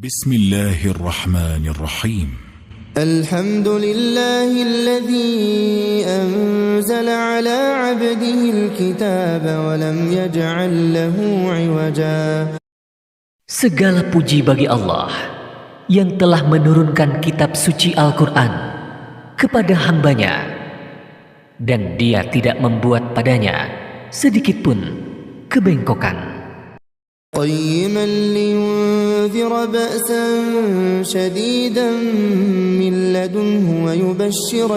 بسم الله الرحمن الرحيم الحمد لله الذي أنزل على عبده الكتاب ولم يجعل له عوجا. Segala puji bagi Allah yang telah menurunkan kitab suci Al-Quran kepada hambanya dan dia tidak membuat padanya sedikit pun kebengkokan. قيما لينذر بأسا شديدا من لدنه ويبشر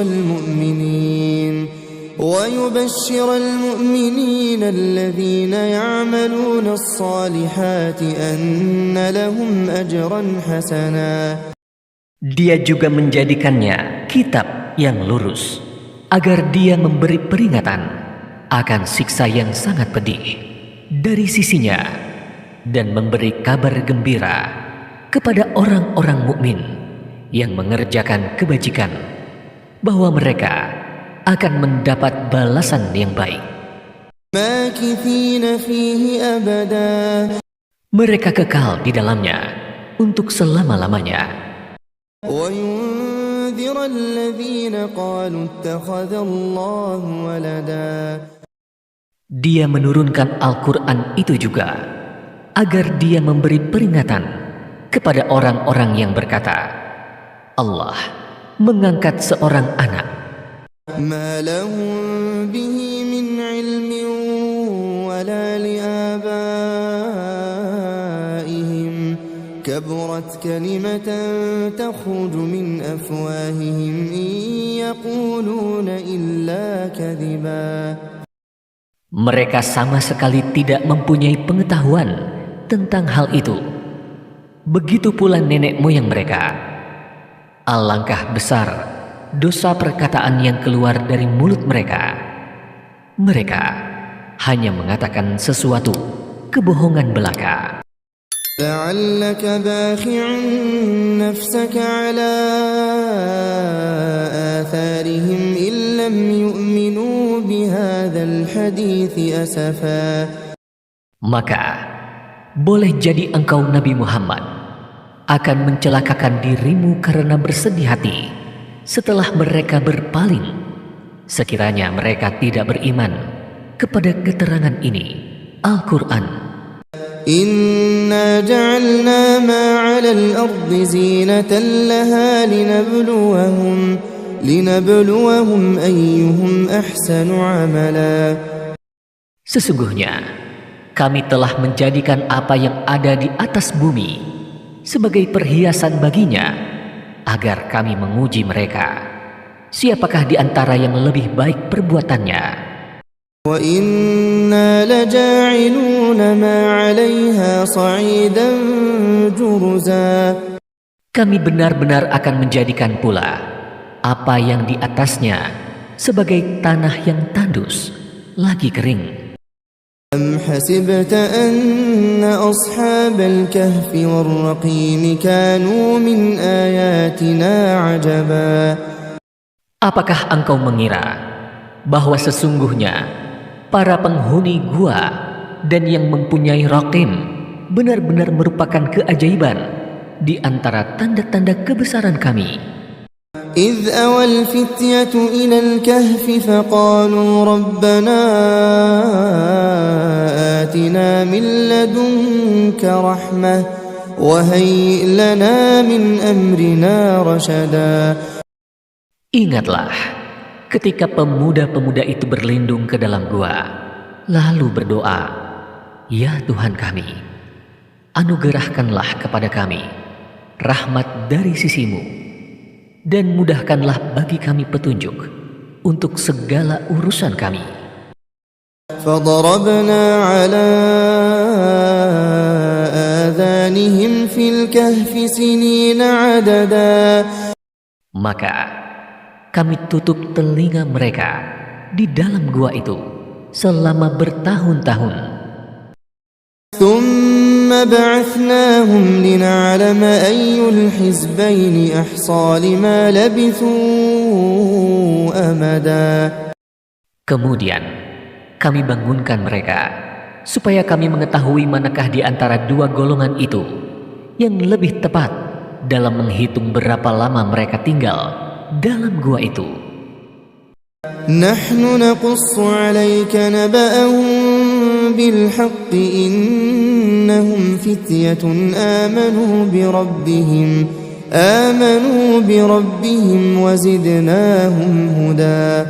المؤمنين الذين يعملون الصالحات أن لهم أجرا حسنا. Dia juga menjadikannya kitab yang lurus agar dia memberi peringatan akan siksa yang sangat pedih dari sisinya dan memberi kabar gembira kepada orang-orang mukmin yang mengerjakan kebajikan bahwa mereka akan mendapat balasan yang baik. ماكثين فيه أبدا. Mereka kekal di dalamnya untuk selama-lamanya. وينذر الذين قالوا اتخذ الله ولدا. Dia menurunkan Al-Quran itu juga agar dia memberi peringatan kepada orang-orang yang berkata, Allah mengangkat seorang anak. ما لهم به من علم ولا لآبائهم كبرت كلمة تخرج من أفواههم إن يقولون إلا كذبا. Mereka sama sekali tidak mempunyai pengetahuan tentang hal itu. Begitu pula nenek moyang mereka. Alangkah besar dosa perkataan yang keluar dari mulut mereka. Mereka hanya mengatakan sesuatu kebohongan belaka. لعلك باخع نفسك على آثارهم إن لم يؤمنوا بهذا الحديث أسفا. Maka boleh jadi engkau Nabi Muhammad akan mencelakakan dirimu karena bersedih hati setelah mereka berpaling, sekiranya mereka tidak beriman kepada keterangan ini, Al-Quran. إنا جعلنا ما على الأرض زينة لها لنبلوهم أيهم أحسن عملا. Sesungguhnya kami telah menjadikan apa yang ada di atas bumi sebagai perhiasan baginya agar kami menguji mereka, siapakah di antara yang lebih baik perbuatannya. وَإِنَّا لَجَاعِلُونَ مَا عَلَيْهَا صَعِيدًا جُرُزًا. Kami benar-benar akan menjadikan pula apa yang di atasnya sebagai tanah yang tandus lagi kering. أَمْ حَسِبْتَ أَنَّ أَصْحَابَ الْكَهْفِ وَالرَّقِيمِ كَانُوا مِنْ آيَاتِنَا عَجَبًا. Apakah engkau mengira bahwa sesungguhnya para penghuni gua dan yang mempunyai raqim benar-benar merupakan keajaiban di antara tanda-tanda kebesaran kami? إِذْ أَوَى الْفِتْيَةُ إِلَى الْكَهْفِ فَقَالُوا رَبَّنَا آتِنَا مِنْ لَدُنْكَ رَحْمَةً وَهَيِّئْ لَنَا مِنْ أَمْرِنَا رَشَدًا. Ingatlah ketika pemuda-pemuda itu berlindung ke dalam gua, lalu berdoa, Ya Tuhan kami, anugerahkanlah kepada kami rahmat dari sisimu, dan mudahkanlah bagi kami petunjuk untuk segala urusan kami. فَضَرَبْنَا عَلَى آذَانِهِمْ فِي الْكَهْفِ سِنِينَ عَدَدًا. Maka kami tutup telinga mereka di dalam gua itu selama bertahun-tahun. ثُمَّ بَعَثْنَاهُمْ لِنَعْلَمَ أَيُّ الْحِزْبَيْنِ أَحْصَى لِمَا لَبِثُوا أَمَدًا. Kemudian kami bangunkan mereka supaya kami mengetahui manakah di antara dua golongan itu yang lebih tepat dalam menghitung berapa lama mereka tinggal dalam gua itu. Nahnu naqussu 'alaika naba'ahum bil haqqi innahum fityatun amanu bi rabbihim wa zidnahum huda.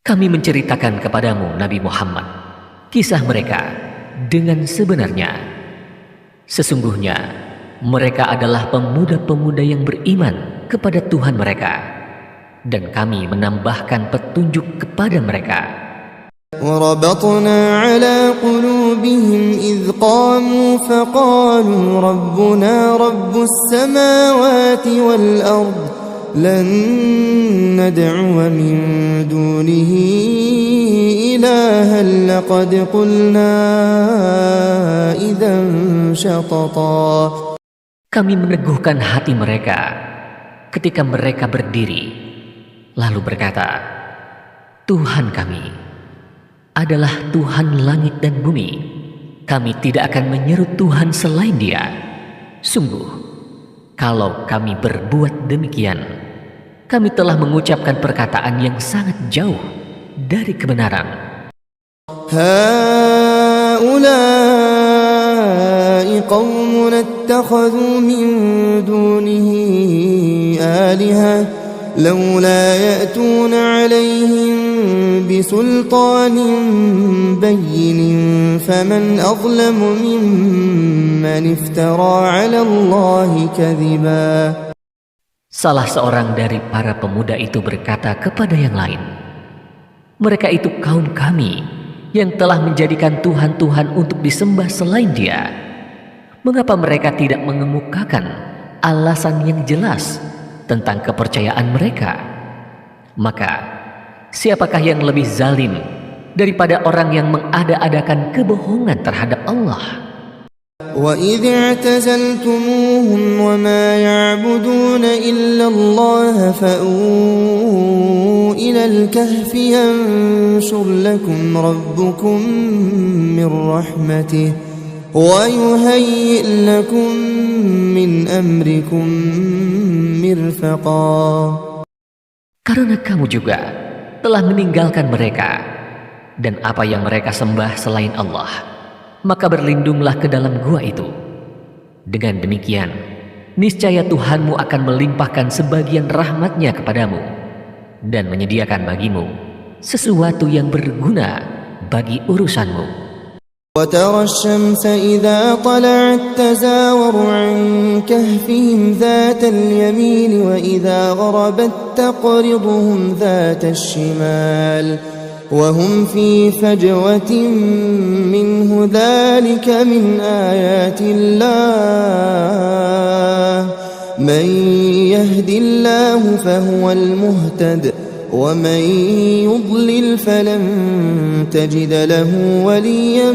Kami menceritakan kepadamu Nabi Muhammad kisah mereka dengan sebenarnya. Sesungguhnya mereka adalah pemuda-pemuda yang beriman kepada Tuhan mereka, dan kami menambahkan petunjuk kepada mereka. وَرَبَطْنَا عَلَى قُلُوبِهِمْ إِذْ قَامُوا فَقَالُوا رَبُّنَا رَبُّ السَّمَاوَاتِ وَالْأَرْضِ لَن نَّدْعُوَ مِن دُونِهِ إِلَٰهًا لَّقَدْ قُلْنَا إِذًا شَطَطًا. Kami meneguhkan hati mereka ketika mereka berdiri, lalu berkata, Tuhan kami adalah Tuhan langit dan bumi. Kami tidak akan menyeru Tuhan selain Dia. Sungguh, kalau kami berbuat demikian, kami telah mengucapkan perkataan yang sangat jauh dari kebenaran. Haula'i qaumun ittakhadhu min dunihi alihah laula ya'tuna 'alaihim bisultanin bayyin faman azlamu mimman iftara 'ala Allahi kadhiba. Salah seorang dari para pemuda itu berkata kepada yang lain, mereka itu kaum kami yang telah menjadikan Tuhan-Tuhan untuk disembah selain Dia. Mengapa mereka tidak mengemukakan alasan yang jelas tentang kepercayaan mereka? Maka siapakah yang lebih zalim daripada orang yang mengada-adakan kebohongan terhadap Allah? وَإِذِ اعْتَزَلْتُمُوهُمْ وَمَا يَعْبُدُونَ إِلَّا اللَّهَ فَأْوُوا إِلَى الْكَهْفِ يَنشُرْ لَكُمْ رَبُّكُمْ مِنْ رَحْمَتِهِ وَيُهَيِّئْ لَكُمْ مِنْ أَمْرِكُمْ مِرْفَقًا. Karena kamu juga telah meninggalkan mereka dan apa yang mereka sembah selain Allah, maka berlindunglah ke dalam gua itu. Dengan demikian, niscaya Tuhanmu akan melimpahkan sebagian rahmatnya kepadamu dan menyediakan bagimu sesuatu yang berguna bagi urusanmu. وَتَرَى الشَّمْسَ إِذَا طَلَعَتْ تَزَاوَرُ عَنْ كَهْفِهِمْ ذَاتَ الْيَمِينِ وَإِذَا غَرَبَتْ تَقْرِضُهُمْ ذَاتَ الشِّمَالِ وهم في فجوة منه ذلك من آيات الله من يهد الله فهو المهتد ومن يضلل فلن تجد له وليا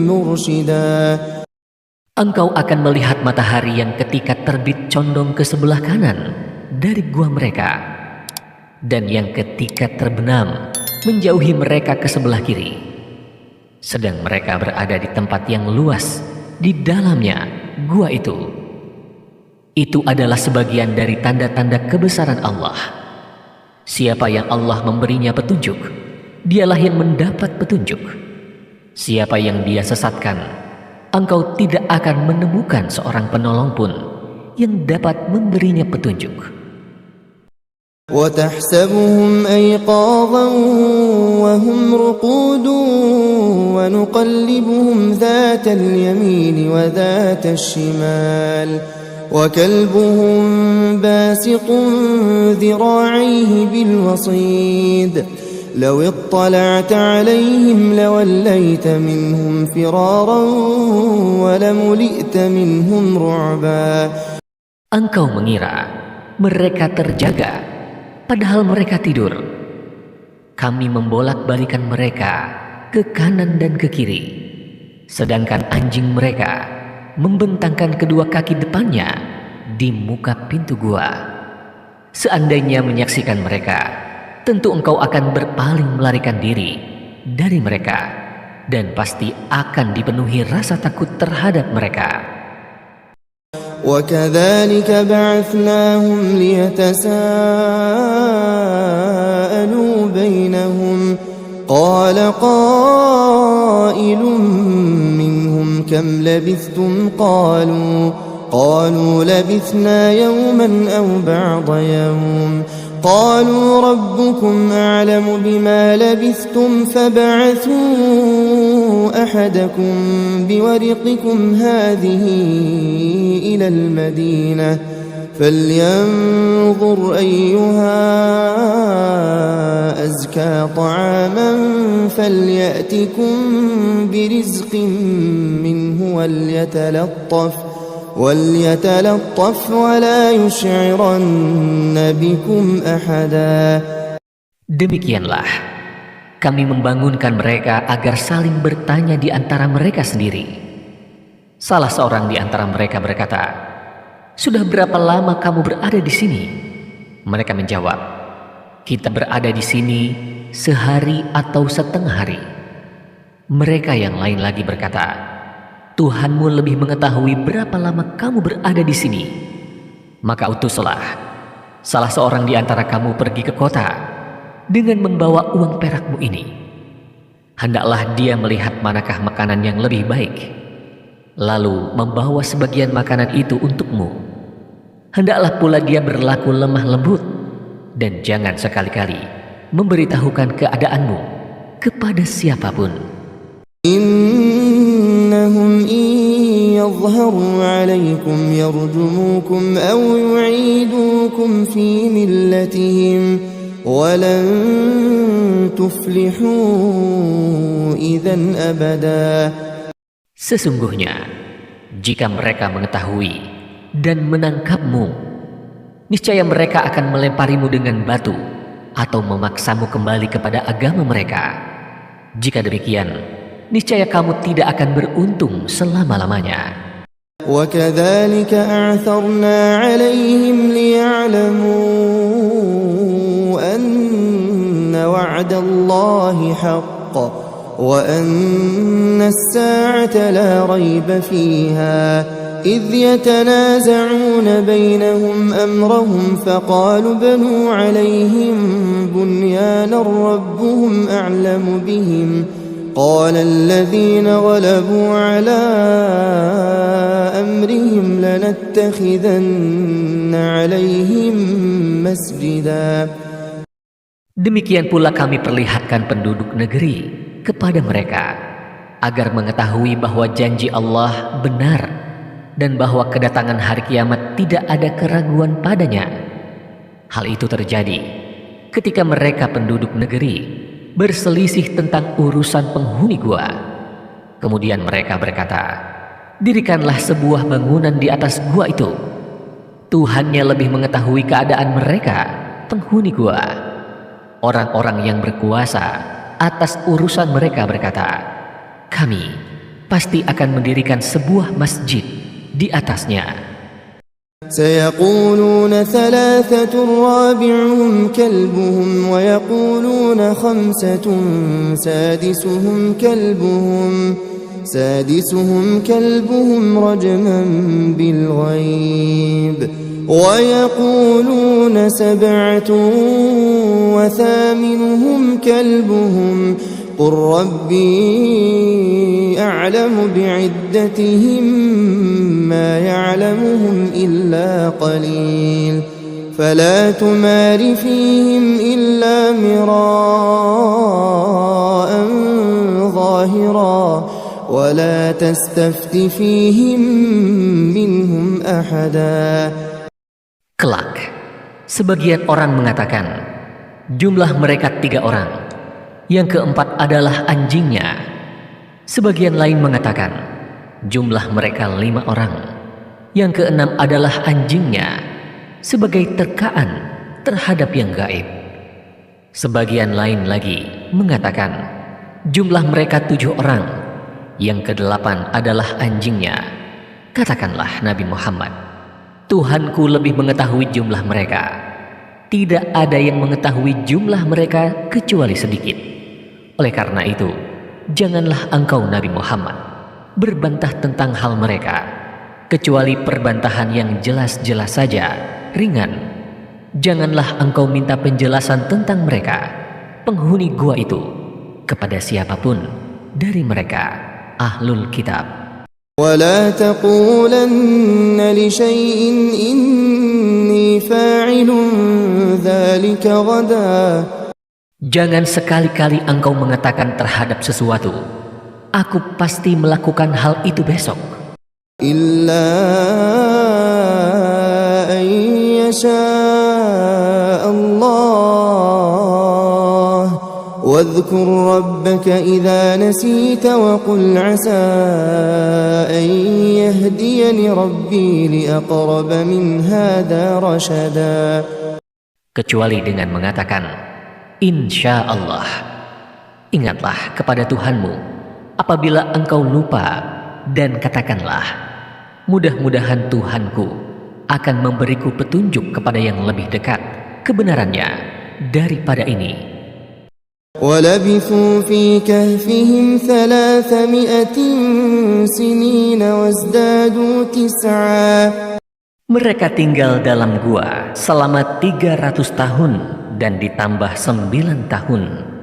مرشدا. Engkau akan melihat matahari yang ketika terbit condong ke sebelah kanan dari gua mereka, dan yang ketika terbenam menjauhi mereka ke sebelah kiri, sedang mereka berada di tempat yang luas di dalamnya gua itu. Itu adalah sebagian dari tanda-tanda kebesaran Allah. Siapa yang Allah memberinya petunjuk, dialah yang mendapat petunjuk. Siapa yang Dia sesatkan, engkau tidak akan menemukan seorang penolong pun yang dapat memberinya petunjuk. وَتَحْسَبُهُمْ أَيْقَاظًا وَهُمْ رُقُودٌ وَنُقَلِّبُهُمْ ذَاتَ الْيَمِينِ وَذَاتَ الشِّمَالِ وَكَلْبُهُمْ بَاسِطٌ ذِرَاعَيْهِ بِالْوَصِيدِ لَوِ اطَّلَعْتَ عَلَيْهِمْ لَوَلَّيْتَ مِنْهُمْ فِرَارًا وَلَمُلِئْتَ مِنْهُمْ رُعْبًا. Engkau mengira mereka terjaga, padahal mereka tidur. Kami membolak-balikan mereka ke kanan dan ke kiri, sedangkan anjing mereka membentangkan kedua kaki depannya di muka pintu gua. Seandainya menyaksikan mereka, tentu engkau akan berpaling melarikan diri dari mereka, dan pasti akan dipenuhi rasa takut terhadap mereka. وكذلك بعثناهم ليتساءلوا بينهم قال قائل منهم كم لبثتم قالوا لبثنا يوما أو بعض يوم قالوا ربكم أعلم بما لبثتم فابعثوا أحدكم بورقكم هذه إلى المدينة فلينظر أيها أزكى طعاما فليأتكم برزق منه وليتلطف ولا يشعرن بكم أحدا. Demikianlah kami membangunkan mereka agar saling bertanya di antara mereka sendiri. Salah seorang di antara mereka berkata, "Sudah berapa lama kamu berada di sini?" Mereka menjawab, "Kita berada di sini sehari atau setengah hari." Mereka yang lain lagi berkata, "Tuhanmu lebih mengetahui berapa lama kamu berada di sini. Maka utuslah salah seorang di antara kamu pergi ke kota dengan membawa uang perakmu ini. Hendaklah dia melihat manakah makanan yang lebih baik, lalu membawa sebagian makanan itu untukmu. Hendaklah pula dia berlaku lemah lembut, dan jangan sekali-kali memberitahukan keadaanmu kepada siapapun. إنهم إن يظهروا عليكم يرجموكم أو يعيدوكم في ملتهم ولن تفلحوا إذا أبدا. Sesungguhnya jika mereka mengetahui dan menangkapmu, niscaya mereka akan melemparimu dengan batu atau memaksamu kembali kepada agama mereka. Jika demikian, niscaya kamu tidak akan beruntung selama-lamanya. وَكَذَلِكَ أَعْثَرْنَا عَلَيْهِمْ لِيَعْلَمُوا أَنَّ وَعْدَ اللَّهِ حَقٌّ وَأَنَّ السَّاعَةَ لَا رَيْبَ فِيهَا إِذْ يَتَنَازَعُونَ بَيْنَهُمْ أَمْرَهُمْ فَقَالُوا ابْنُوا عَلَيْهِمْ بُنْيَانًا رَبُّهُمْ أَعْلَمُ بِهِمْ قال الذين غلبوا على أمرهم لنتخذن عليهم مسجدا. Demikian pula kami perlihatkan penduduk negeri kepada mereka agar mengetahui bahwa janji Allah benar dan bahwa kedatangan hari kiamat tidak ada keraguan padanya. Hal itu terjadi ketika mereka penduduk negeri berselisih tentang urusan penghuni gua. Kemudian mereka berkata, "Dirikanlah sebuah bangunan di atas gua itu. Tuhannya lebih mengetahui keadaan mereka, penghuni gua." Orang-orang yang berkuasa atas urusan mereka berkata, "Kami pasti akan mendirikan sebuah masjid di atasnya." سيقولون ثلاثة رابعهم كلبهم ويقولون خمسة سادسهم كلبهم رجما بالغيب ويقولون سبعة وثامنهم كلبهم قل ربي أعلم بعدتهم ما يعلمهم إلا قليل فلا تمار فيهم إلا مراء ظاهرا ولا تستفت فيهم منهم أحدا. Kelak, sebagian orang mengatakan, jumlah mereka 3 orang. Yang keempat adalah anjingnya. Sebagian lain mengatakan, jumlah mereka 5 orang. Yang keenam adalah anjingnya, sebagai terkaan terhadap yang gaib. Sebagian lain lagi mengatakan, jumlah mereka 7 orang. Yang ke-8 adalah anjingnya. Katakanlah Nabi Muhammad, Tuhanku lebih mengetahui jumlah mereka. Tidak ada yang mengetahui jumlah mereka kecuali sedikit. Oleh karena itu, janganlah engkau Nabi Muhammad berbantah tentang hal mereka. kecuali perbantahan yang jelas-jelas saja, ringan. Janganlah engkau minta penjelasan tentang mereka, penghuni gua itu, kepada siapapun dari mereka, ahlul kitab. ولا تقولن لشيء إني فاعل ذلك غدا. Jangan sekali-kali engkau mengatakan terhadap sesuatu, aku pasti melakukan hal itu besok. إلا أن يشاء الله واذكر ربك إذا نسيت وقل عسى أن يهديني ربي لأقرب من هذا رشدا. Kecuali dengan mengatakan, Insya Allah. Ingatlah kepada Tuhanmu apabila engkau lupa, dan katakanlah, mudah-mudahan Tuhanku akan memberiku petunjuk kepada yang lebih dekat kebenarannya daripada ini. وَلَبِثُوا فِي كَهْفِهِمْ 300 سِنِينَ وَازْدَادُوا 9. Mereka tinggal dalam gua selama 300 tahun dan ditambah 9 tahun.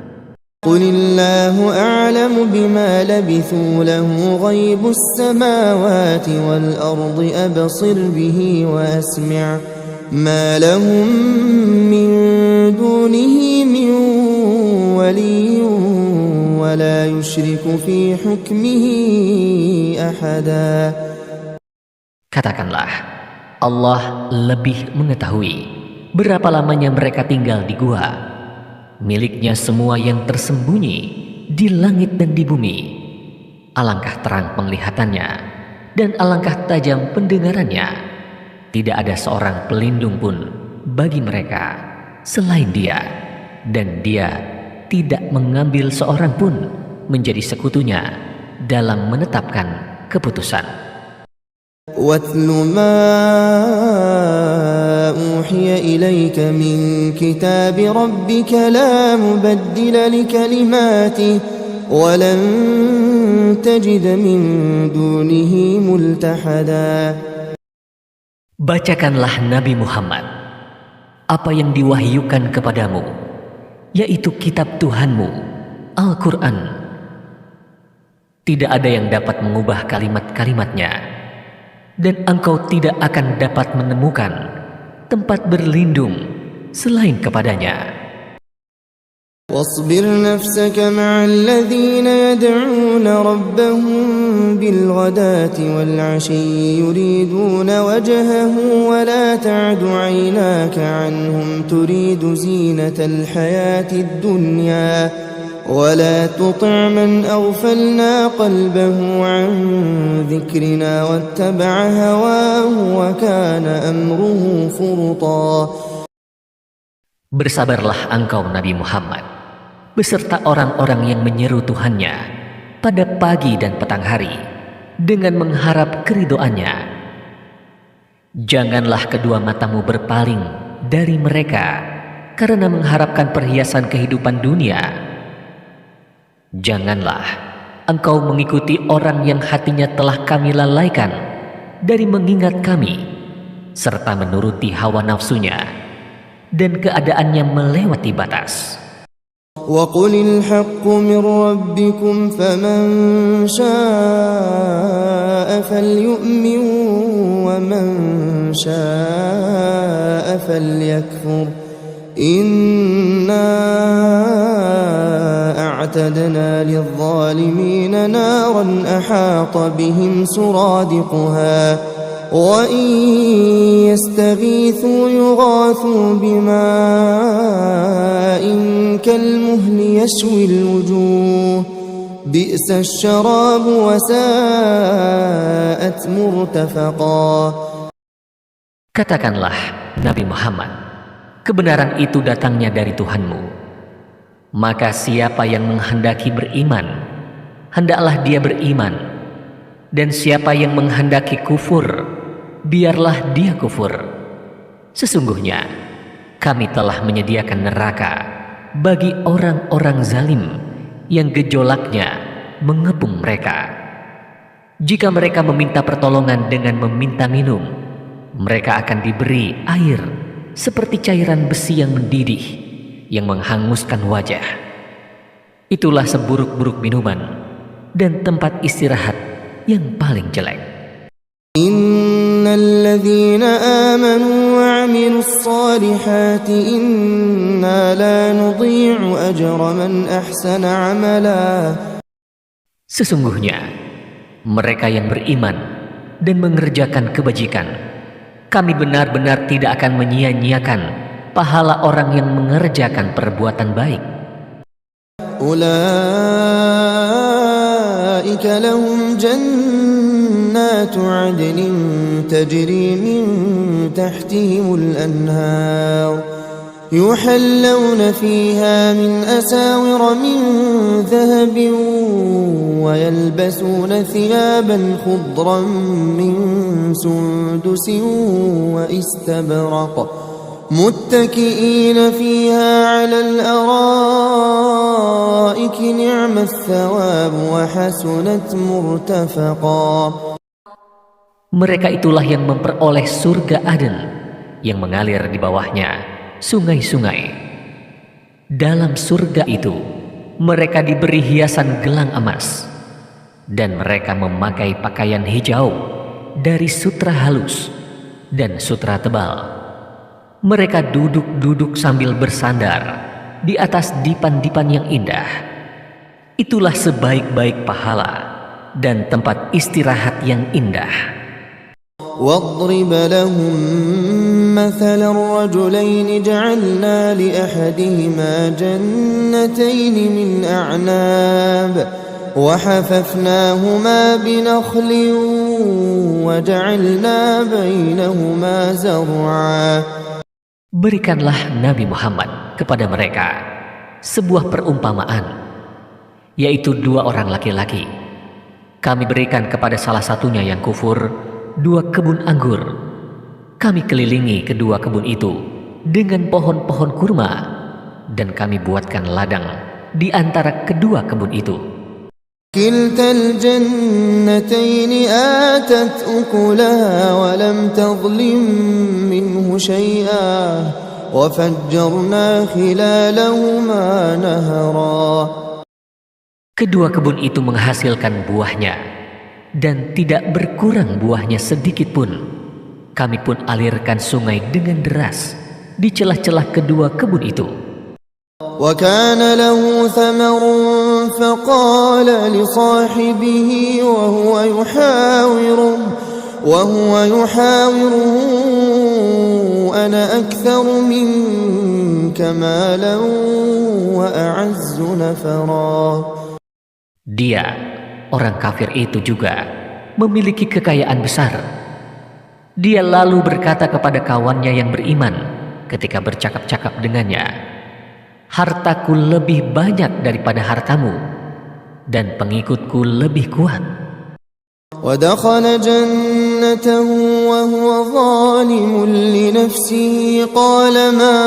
قُلِ اللَّهُ أَعْلَمُ بِمَا لَبِثُوا لَهُ غَيْبُ السَّمَاوَاتِ وَالْأَرْضِ أَبْصِرْ بِهِ وَأَسْمِعْ مَا لَهُم مِّن دُونِهِ مِن وَلِيٍّ وَلَا يُشْرِكُ فِي حُكْمِهِ أَحَدًا. Katakanlah, Allah lebih mengetahui berapa lamanya mereka tinggal di gua. Miliknya semua yang tersembunyi di langit dan di bumi. Alangkah terang penglihatannya dan alangkah tajam pendengarannya. Tidak ada seorang pelindung pun bagi mereka selain Dia, dan Dia tidak mengambil seorang pun menjadi sekutunya dalam menetapkan keputusan. وَاتْلُ مَا أُوحِيَ إِلَيْكَ مِنْ كِتَابِ رَبِّكَ لَا مُبَدِّلَ لِكَلِمَاتِهِ وَلَنْ تَجِدَ مِنْ دُونِهِ مُلْتَحَدًا. Bacakanlah Nabi Muhammad apa yang diwahyukan kepadamu, yaitu kitab Tuhanmu, Al-Quran. Tidak ada yang dapat mengubah kalimat-kalimatnya, dan engkau tidak akan dapat menemukan tempat berlindung selain kepadanya. واصبر نفسك مع الذين يدعون ربهم بالغداة والعشي يريدون وجهه ولا تعد عيناك عنهم تريد زينة الحياة الدنيا ولا تطع من أغفلنا قلبه عن ذكرنا واتبع هواه وكان أمره فرطا. Bersabarlah engkau Nabi Muhammad beserta orang-orang yang menyeru Tuhannya pada pagi dan petang hari dengan mengharap keridhoannya. Janganlah kedua matamu berpaling dari mereka karena mengharapkan perhiasan kehidupan dunia. Janganlah engkau mengikuti orang yang hatinya telah kami lalaikan dari mengingat kami, serta menuruti hawa nafsunya dan keadaannya melewati batas. وَقُلِ الْحَقُّ مِنْ رَبِّكُمْ فَمَنْ شَاءَ فَلْيُؤْمِنْ وَمَنْ شَاءَ فَلْيَكْفُرْ إِنَّا أَعْتَدْنَا لِلظَّالِمِينَ نَارًا أَحَاطَ بِهِمْ سُرَادِقُهَا وَإِنْ يَسْتَغِيثُوا يُغَاثُوا بِمَاءٍ كَالْمُهْلِ يَشْوِي الْوُجُوهَ بِئْسَ الشَّرَابُ وَسَاءَتْ مُرْتَفَقًا. Katakanlah Nabi Muhammad, kebenaran itu datangnya dari Tuhanmu. Maka siapa yang menghendaki beriman, hendaklah dia beriman. Dan siapa yang menghendaki kufur, biarlah dia kufur. Sesungguhnya kami telah menyediakan neraka bagi orang-orang zalim yang gejolaknya mengepung mereka. Jika mereka meminta pertolongan dengan meminta minum, mereka akan diberi air seperti cairan besi yang mendidih, yang menghanguskan wajah. Itulah seburuk-buruk minuman dan tempat istirahat yang paling jelek. Innal ladzina amanu wa 'amilus solihati inna la nudhi'u ajra man ahsana 'amala. Sesungguhnya mereka yang beriman dan mengerjakan kebajikan, kami benar-benar tidak akan menyia-nyiakan pahala orang yang mengerjakan perbuatan baik. Ulaika lahum jannatu 'adnin tajri min tahtihimul anhar yuhallawna fiha min asawira min dhahabin wa yalbasuna thiyaban khudran min sundusin wa istabraq muttaki'ina fiha 'alal araiki ni'mas thawab wa hasunat murtafaqa. Mereka itulah yang memperoleh surga Aden yang mengalir di bawahnya sungai-sungai. Dalam surga itu mereka diberi hiasan gelang emas, dan mereka memakai pakaian hijau dari sutra halus dan sutra tebal. Mereka duduk-duduk sambil bersandar di atas dipan-dipan yang indah. Itulah sebaik-baik pahala dan tempat istirahat yang indah. واضرب لهم مثل الرجلين جعلنا لأحدهما جنتين من أعناب وحففناهما بنخل وجعلنا بينهما زرعا. Berikanlah Nabi Muhammad kepada mereka sebuah perumpamaan, yaitu dua orang laki-laki. Kami berikan kepada salah satunya yang kufur 2 kebun anggur. Kami kelilingi kedua kebun itu dengan pohon-pohon kurma, dan kami buatkan ladang di antara kedua kebun itu. Kiltal jannatayn atat ukulaha wa lam tadhlim minhu shay'a wa fajjarna khilalahuma nahara. Kedua kebun itu menghasilkan buahnya, dan tidak berkurang buahnya sedikit pun. Kami pun alirkan sungai dengan deras di celah-celah kedua kebun itu. Wa kana lahu thamarun faqala li sahibihi wa huwa yuhawiruhu ana aktharu minka malan wa a'azzu nafara. Dia, orang kafir itu juga memiliki kekayaan besar. Dia lalu berkata kepada kawannya yang beriman ketika bercakap-cakap dengannya, "Hartaku lebih banyak daripada hartamu, dan pengikutku lebih kuat." Wa dakhala jannatahu wa huwa zalimun li nafsihi qala ma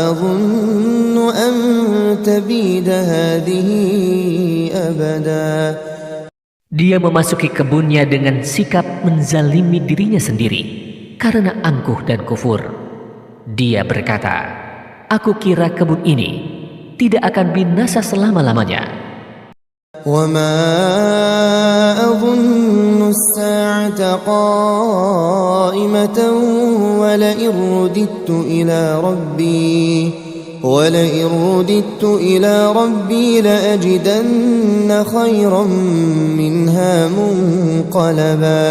adhunnu an tabida hadhihi abada. Dia memasuki kebunnya dengan sikap menzalimi dirinya sendiri karena angkuh dan kufur. Dia berkata, "Aku kira kebun ini tidak akan binasa selama-lamanya." Wa ma adhunnu as-sa'ata qa'imatan wa la irudittu ila rabbi وَلَئِنْ رُدِدتُّ إِلَى رَبِّي لَأَجِدَنَّ خَيْرًا مِنْهَا مُنْقَلَبًا.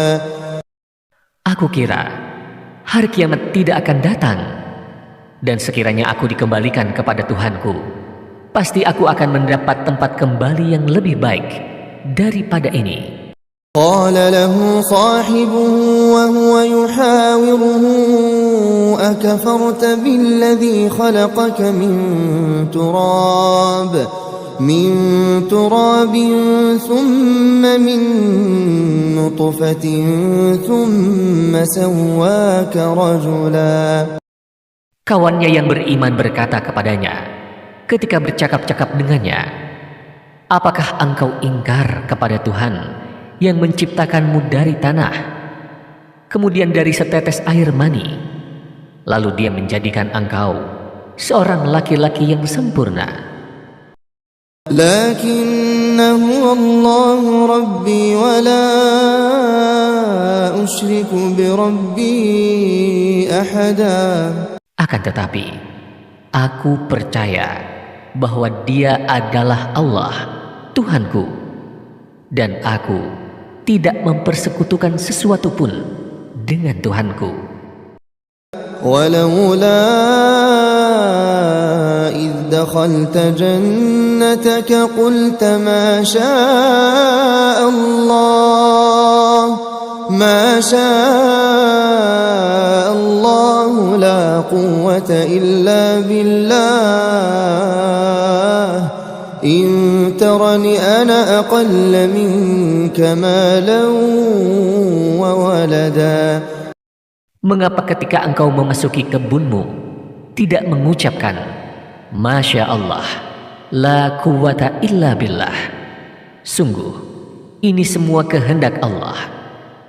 Aku kira hari kiamat tidak akan datang, dan sekiranya aku dikembalikan kepada Tuhanku, pasti aku akan mendapat tempat kembali yang lebih baik daripada ini. قال له صاحبه وهو يحاوره أكفرت بالذي خلقك من تراب ثم من نطفة ثم سواك رجلا. Kawannya yang beriman berkata kepadanya ketika bercakap-cakap dengannya, "Apakah engkau ingkar kepada Tuhan yang menciptakanmu dari tanah, kemudian dari setetes air mani, lalu Dia menjadikan engkau seorang laki-laki yang sempurna. Lakinnahu Allahu Rabbi wa la usyriku bi Rabbi ahada. Akan tetapi, aku percaya bahwa Dia adalah Allah, Tuhanku, dan aku tidak mempersekutukan sesuatu pun dengan Tuhanku. Walaula idh dakhalta jannataka qulta ma syaa Allah la quwwata illa billah in tarani ana aqalla minka malan wa walada. Mengapa ketika engkau memasuki kebunmu tidak mengucapkan Masya Allah, la quwwata illa billah? Sungguh, ini semua kehendak Allah.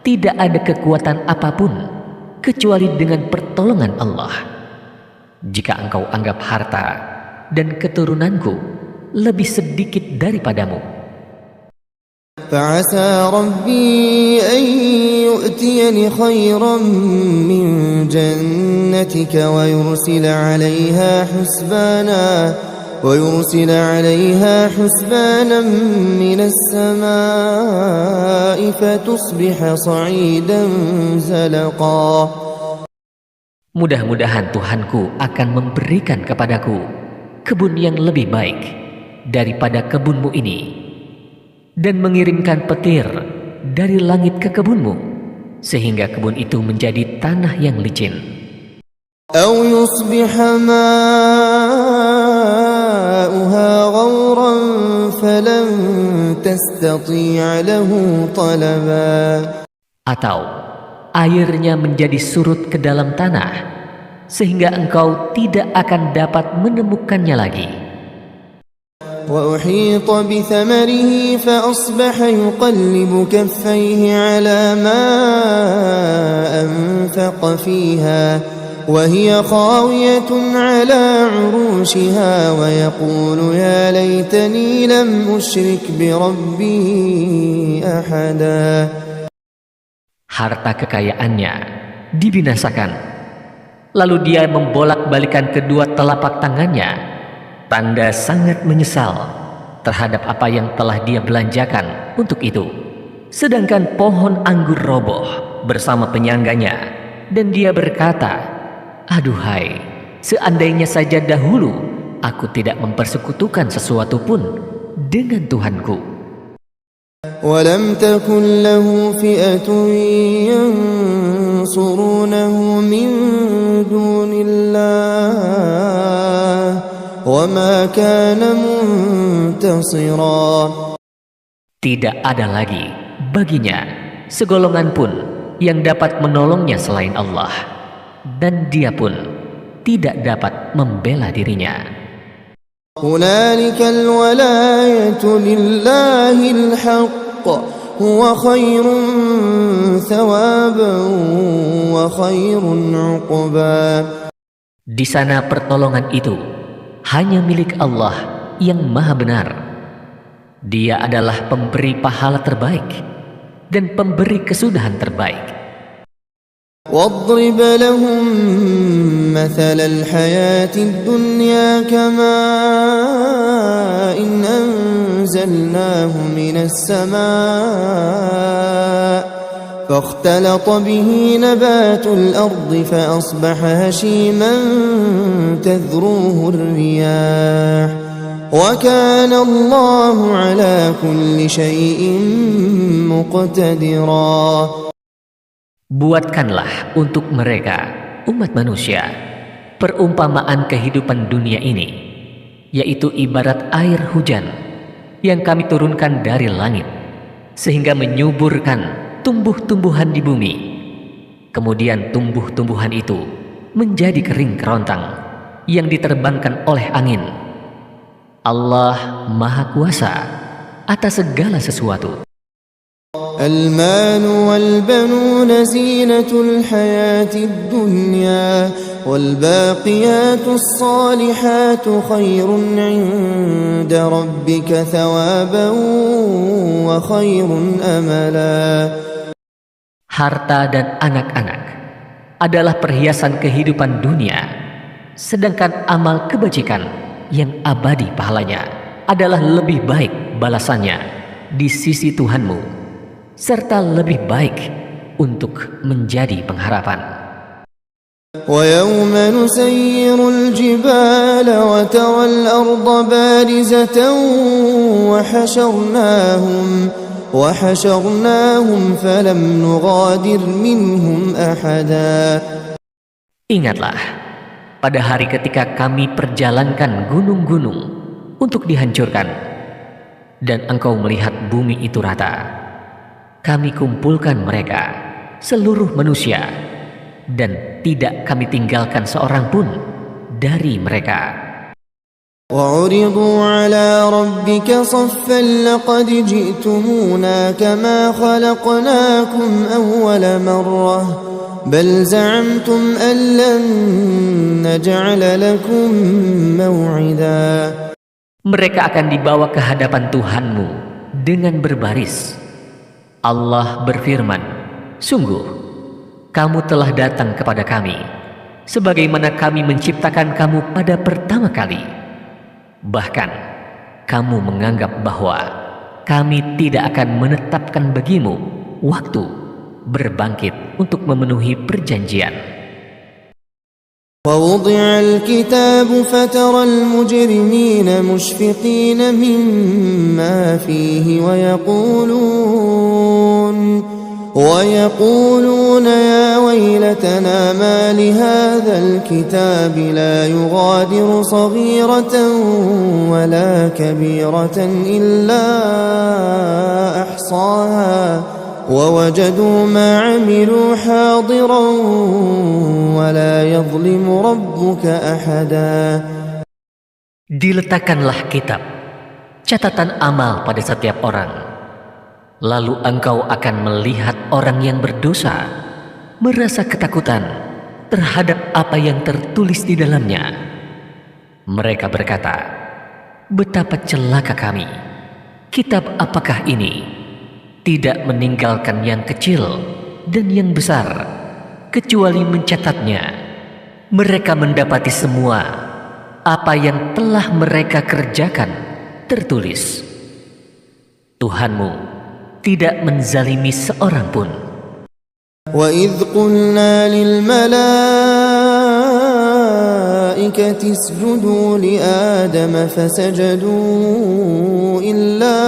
Tidak ada kekuatan apapun kecuali dengan pertolongan Allah. Jika engkau anggap harta dan keturunanku lebih sedikit daripadamu, فعسى ربي أن يؤتيني خيرا من جنتك ويرسل عليها حسبانا من السماء فتصبح صعيدا زلقا. Mudah-mudahan Tuhanku akan memberikan kepadaku kebun yang lebih baik daripada kebunmu ini, dan mengirimkan petir dari langit ke kebunmu, sehingga kebun itu menjadi tanah yang licin. أو يصبح ماؤها غورا فلن تستطيع له طلبا. Atau airnya menjadi surut ke dalam tanah, sehingga engkau tidak akan dapat menemukannya lagi. وأحيط بثمره فأصبح يقلب كفيه على ما أنفق فيها وهي خاوية على عروشها ويقول يا ليتني لم أشرك بربي أحدا. Harta kekayaannya dibinasakan, lalu dia membolak-balikan kedua telapak tangannya, tanda sangat menyesal terhadap apa yang telah dia belanjakan untuk itu. Sedangkan pohon anggur roboh bersama penyangganya, dan dia berkata, aduhai, seandainya saja dahulu aku tidak mempersekutukan sesuatu pun dengan Tuhanku. ولم تكن له فئة ينصرونه من دون الله وما كان منتصرا. Tidak ada lagi baginya segolongan pun yang dapat menolongnya selain Allah, dan dia pun tidak dapat membela dirinya. هنالك الولاية لله الحق هو خير ثوابا وخير عقبا. Di sana pertolongan itu hanya milik Allah yang Maha Benar. Dia adalah pemberi pahala terbaik dan pemberi kesudahan terbaik. واضرب لهم مثل الحياة الدنيا كماء إن أنزلناه من السماء فاختلط به نبات الأرض فأصبح هشيما تذروه الرياح وكان الله على كل شيء مقتدرا. Buatkanlah untuk mereka, umat manusia, perumpamaan kehidupan dunia ini, yaitu ibarat air hujan yang kami turunkan dari langit, sehingga menyuburkan tumbuh-tumbuhan di bumi. Kemudian tumbuh-tumbuhan itu menjadi kering kerontang yang diterbangkan oleh angin. Allah Maha Kuasa atas segala sesuatu. المال والبنون زينة الحياة الدنيا والباقيات الصالحات خير عند ربك ثوابا وخير أملا. Harta dan anak-anak adalah perhiasan kehidupan dunia, sedangkan amal kebajikan yang abadi pahalanya adalah lebih baik balasannya di sisi Tuhanmu, serta lebih baik untuk menjadi pengharapan. ويوم نسير الجبال وترى الأرض بارزة وحشرناهم فلم نغادر منهم أحدا. Ingatlah pada hari ketika kami perjalankan gunung-gunung untuk dihancurkan, dan engkau melihat bumi itu rata. Kami kumpulkan mereka, seluruh manusia, dan tidak kami tinggalkan seorang pun dari mereka. وعرضوا على ربك صفا لقد جئتمونا كما خلقناكم أول مرة بل زعمتم أن لن نجعل لكم موعدا. Mereka akan dibawa ke hadapan Tuhanmu dengan berbaris. Allah berfirman, sungguh kamu telah datang kepada kami sebagaimana kami menciptakan kamu pada pertama kali. Bahkan kamu menganggap bahwa kami tidak akan menetapkan bagimu waktu berbangkit untuk memenuhi perjanjian. ووضع الكتاب فترى المجرمين مشفقين مما فيه ويقولون يا ويلتنا ما لهذا الكتاب لا يغادر صغيرة ولا كبيرة إلا أحصاها ووجدوا ما عملوا حاضرا ولا يظلم ربك أحدا. Diletakkanlah kitab, catatan amal pada setiap orang. Lalu engkau akan melihat orang yang berdosa merasa ketakutan terhadap apa yang tertulis di dalamnya. Mereka berkata, betapa celaka kami. Kitab apakah ini? Tidak meninggalkan yang kecil dan yang besar, kecuali mencatatnya. Mereka mendapati semua apa yang telah mereka kerjakan tertulis. Tuhanmu tidak menzalimi seorang pun. وَإِذْ قُلْنَا لِلْمَلَائِكَةِ اسْجُدُوا لِآدَمَ فَسَجَدُوا إِلَّا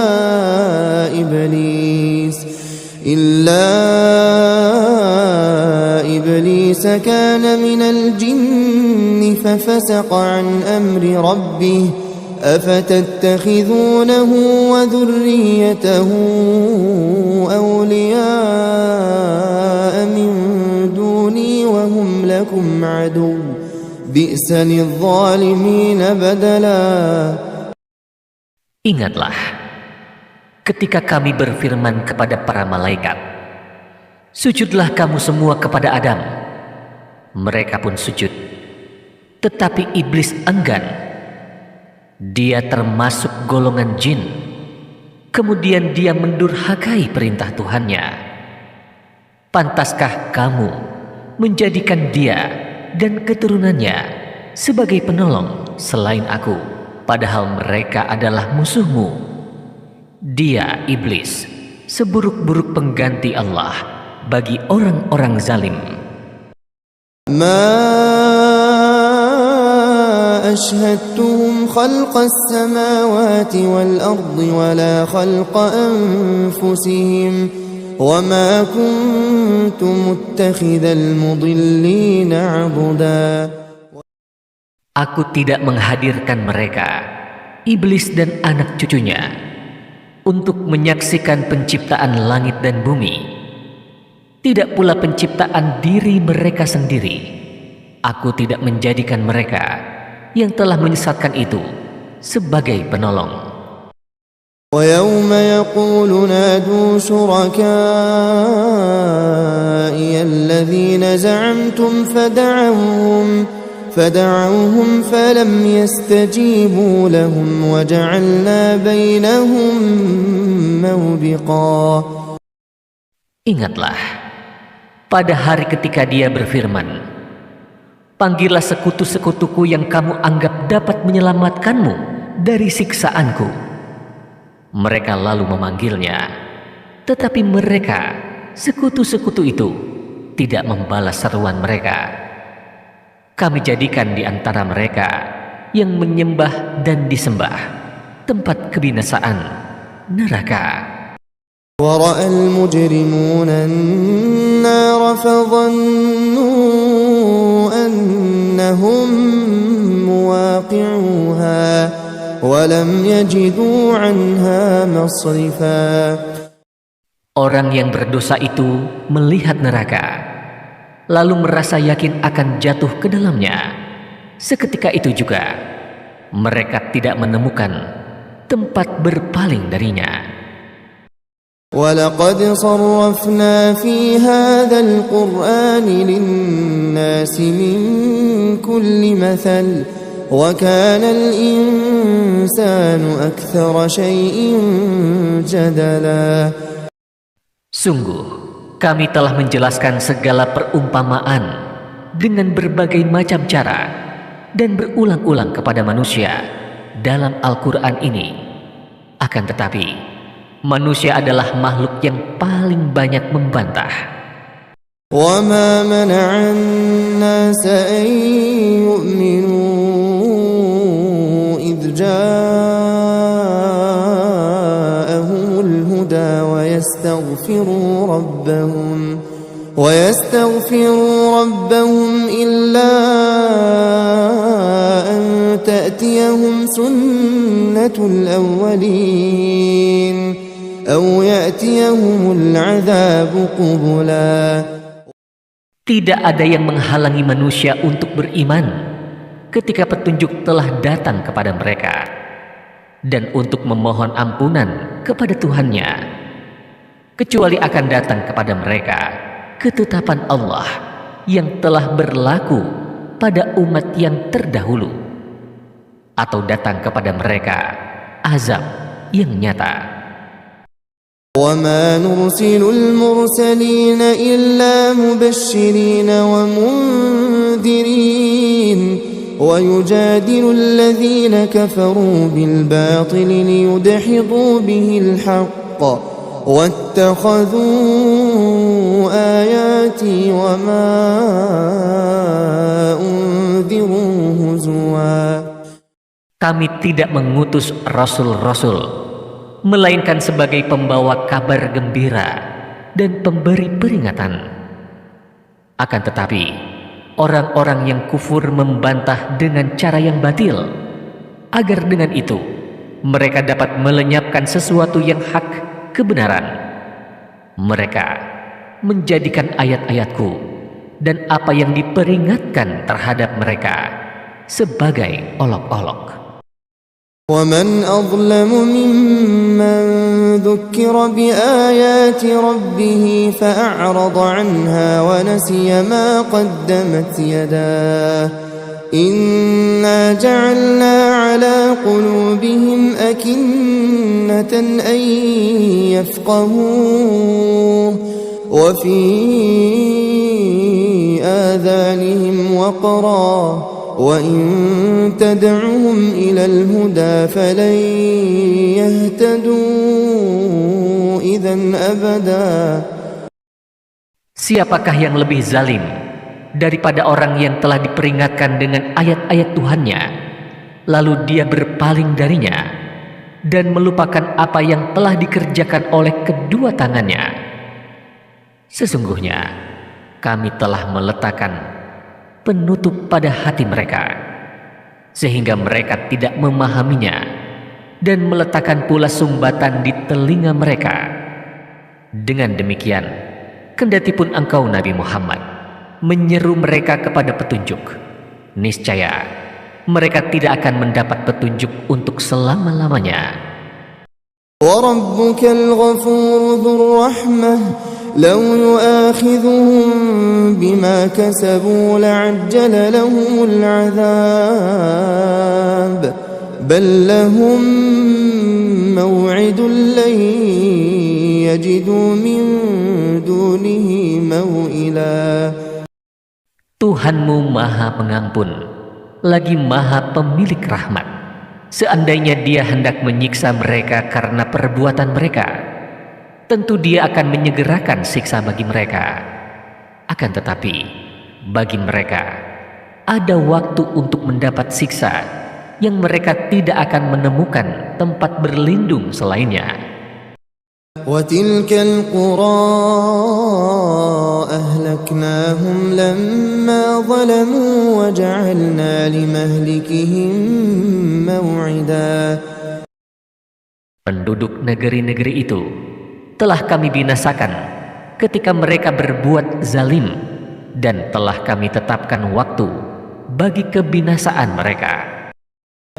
إِبْلِيسَ كَانَ مِنَ الْجِنِّ فَفَسَقَ عَنْ أَمْرِ رَبِّهِ أَفَتَتَّخِذُونَهُ وَذُرِّيَّتَهُ أَوْلِيَاءَ مِنْ دُونِي وَهُمْ لَكُمْ عَدُوٌّ بِئْسَ لِلظَّالِمِينَ بَدَلًا. Ingatlah ketika kami berfirman kepada para malaikat, sujudlah kamu semua kepada Adam. Mereka pun sujud, tetapi iblis enggan. Dia termasuk golongan jin. Kemudian dia mendurhakai perintah Tuhannya. Pantaskah kamu menjadikan dia dan keturunannya sebagai penolong selain aku, padahal mereka adalah musuhmu? Dia, iblis, seburuk-buruk pengganti Allah bagi orang-orang zalim. أشهدتهم خلق السماوات والأرض ولا خلق أنفسهم وما كنت متخذ المضلين عضدا. Aku tidak menghadirkan mereka, iblis dan anak cucunya, untuk menyaksikan penciptaan langit dan bumi, tidak pula penciptaan diri mereka sendiri. Aku tidak menjadikan mereka yang telah menyesatkan itu sebagai penolong. ويوم يقول نادوا شركائي الذين زعمتم فدعوهم فلم يستجيبوا لهم وجعلنا بينهم موبقا. Ingatlah pada hari ketika Dia berfirman, panggillah sekutu-sekutuku yang kamu anggap dapat menyelamatkanmu dari siksaanku. Mereka lalu memanggilnya, tetapi mereka, sekutu-sekutu itu, tidak membalas seruan mereka. Kami jadikan di antara mereka yang menyembah dan disembah tempat kebinasaan, neraka. ورأى المجرمون النار فظنوا أنهم مواقعوها ولم يجدوا عنها مصرفا. Orang yang berdosa itu melihat neraka, lalu merasa yakin akan jatuh ke dalamnya. Seketika itu juga mereka tidak menemukan tempat berpaling darinya. وَلَقَدْ صَرَّفْنَا فِي هَذَا الْقُرْآنِ لِلنَّاسِ مِنْ كُلِّ مَثَلٍ وَكَانَ الْإِنْسَانُ أَكْثَرَ شَيْءٍ جَدَلًا. Sungguh, kami telah menjelaskan segala perumpamaan dengan berbagai macam cara dan berulang-ulang kepada manusia dalam Al-Quran ini. Akan tetapi, manusia adalah makhluk yang paling banyak membantah. وَمَا مَنَعَ النَّاسَ أَن يُؤْمِنُوا إِذْ جَاءَهُمُ الْهُدَى وَيَسْتَغْفِرُوا رَبَّهُمْ إِلَّا أَن تَأْتِيَهُمْ سُنَّةُ الْأَوَّلِينَ أَوْ يَأْتِيَهُمُ الْعَذَابُ قُبُلًا. Tidak ada yang menghalangi manusia untuk beriman ketika petunjuk telah datang kepada mereka, dan untuk memohon ampunan kepada Tuhannya, kecuali akan datang kepada mereka ketetapan Allah yang telah berlaku pada umat yang terdahulu, atau datang kepada mereka azab yang nyata. وَمَا نُرْسِلُ الْمُرْسَلِينَ إِلَّا مُبَشِّرِينَ وَمُنذِرِينَ وَيُجَادِلُ الَّذِينَ كَفَرُوا بِالْبَاطِلِ لِيُدْحِضُوا بِهِ الْحَقَّ وَاتَّخَذُوا آيَاتِي وَمَا أُنذِرُوا هُزُوًا. Kami tidak mengutus rasul-rasul melainkan sebagai pembawa kabar gembira dan pemberi peringatan. Akan tetapi, orang-orang yang kufur membantah dengan cara yang batil, agar dengan itu mereka dapat melenyapkan sesuatu yang hak, kebenaran. Mereka menjadikan ayat-ayatku dan apa yang diperingatkan terhadap mereka sebagai olok-olok. وَمَنْ أَظْلَمُ مِمَّنْ ذُكِّرَ بِآيَاتِ رَبِّهِ فَأَعْرَضَ عَنْهَا وَنَسِيَ مَا قَدَّمَتْ يَدَاهُ إِنَّا جَعَلْنَا عَلَى قُلُوبِهِمْ أَكِنَّةً أَنْ يَفْقَهُوهُ وَفِي آذَانِهِمْ وَقْرًا وَإِن تَدْعُهُمْ إِلَى الْهُدَى فَلَنْ يَهْتَدُوا إِذًا أَبَدًا. Siapakah yang lebih zalim daripada orang yang telah diperingatkan dengan ayat-ayat Tuhannya, lalu dia berpaling darinya dan melupakan apa yang telah dikerjakan oleh kedua tangannya? Sesungguhnya kami telah meletakkan penutup pada hati mereka, sehingga mereka tidak memahaminya, dan meletakkan pula sumbatan di telinga mereka. Dengan demikian, kendatipun engkau Nabi Muhammad menyeru mereka kepada petunjuk, niscaya mereka tidak akan mendapat petunjuk untuk selama-lamanya. وربك الغفور ذو الرحمة لو يؤاخذهم بما كسبوا لعجل لهم العذاب بل لهم موعد لن يجدوا من دونه موئلا. Tuhanmu Maha Pengampun, lagi Maha Pemilik Rahmat. Seandainya Dia hendak menyiksa mereka karena perbuatan mereka, tentu Dia akan menyegerakan siksa bagi mereka. Akan tetapi, bagi mereka ada waktu untuk mendapat siksa yang mereka tidak akan menemukan tempat berlindung selainnya. وَتِلْكَ الْقُرَىٰ أَهْلَكْنَاهُمْ لَمَّا ظَلَمُوا وَجَعَلْنَا لِمَهْلِكِهِم مَّوْعِدًا. Penduduk negeri-negeri itu telah kami binasakan ketika mereka berbuat zalim, dan telah kami tetapkan waktu bagi kebinasaan mereka.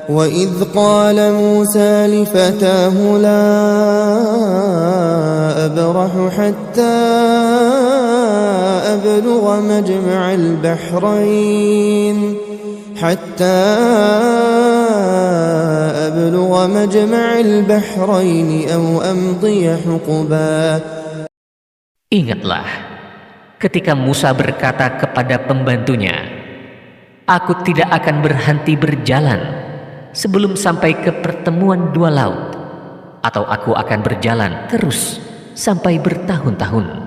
وَإِذْ قَالَ مُوسَى لِفَتَاهُ لَا أَبْرَحُ حَتَّى أَبْلُغَ مَجْمَعَ الْبَحْرَيْنِ أَوْ أَمْضِيَ حُقُبًا. Ingatlah ketika Musa berkata kepada pembantunya, "Aku tidak akan berhenti berjalan sebelum sampai ke pertemuan dua laut, atau aku akan berjalan terus sampai bertahun-tahun."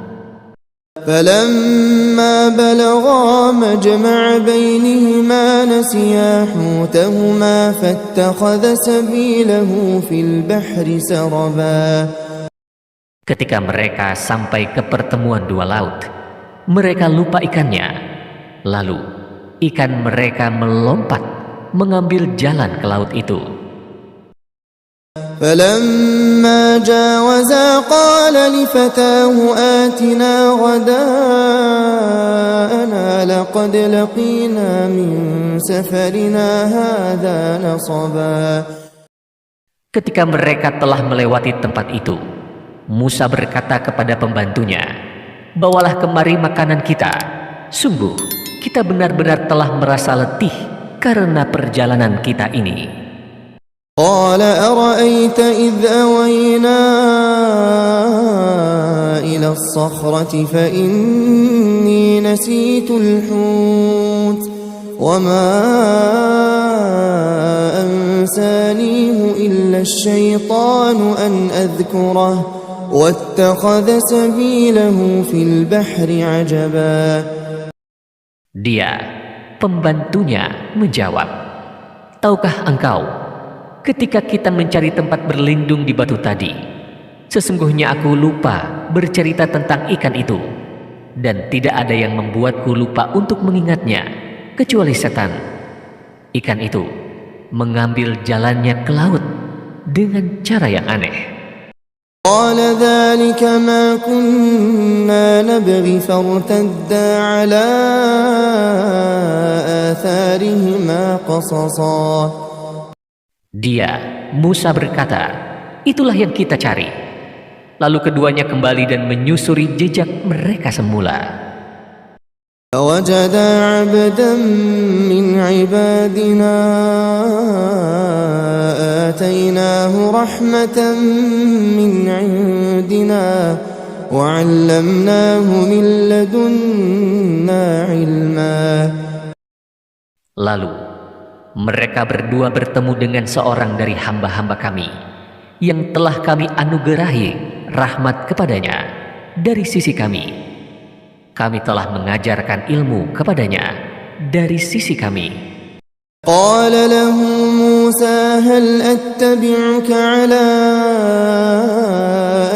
فَلَمَّا بَلَغَا مَجْمَعَ بَيْنِهِمَا نَسِيَا حُوتَهُمَا فَاتَّخَذَ سَبِيلَهُ فِي الْبَحْرِ سَرَبًا. Ketika mereka sampai ke pertemuan dua laut, mereka lupa ikannya. Lalu ikan mereka melompat mengambil jalan ke laut itu. فَلَمَّا جَاوَزَا قَالَ لِفَتَاهُ آتِنَا غَدَاءَنَا لَقَدْ لَقِينَا مِنْ سَفَرِنَا هَذَا نَصَبًا. Ketika mereka telah melewati tempat itu, Musa berkata kepada pembantunya, "Bawalah kemari makanan kita. Sungguh, kita benar-benar telah merasa letih karena perjalanan kita ini." قال أرأيت إذ أوينا إلى الصخرة فإني نسيت الحوت وما أنسانيه إلا الشيطان أن أذكره واتخذ سبيله في البحر عجبا. Dia, pembantunya, menjawab, "Tahukah engkau, ketika kita mencari tempat berlindung di batu tadi, sesungguhnya aku lupa bercerita tentang ikan itu, dan tidak ada yang membuatku lupa untuk mengingatnya kecuali setan. Ikan itu mengambil jalannya ke laut dengan cara yang aneh." قال ذلك ما كنا نبغي فارتدا على آثارهما قصصا. Dia, Musa berkata, "Itulah yang kita cari." Lalu keduanya kembali dan menyusuri jejak mereka semula. فوجدا عبدا من عبادنا آتيناه رحمة من عندنا وعلمناه من لدنا علما. Lalu mereka berdua bertemu dengan seorang dari hamba-hamba kami yang telah kami anugerahi rahmat kepadanya dari sisi kami. Kami telah mengajarkan ilmu kepadanya dari sisi kami. قال له موسى هل أتبعك على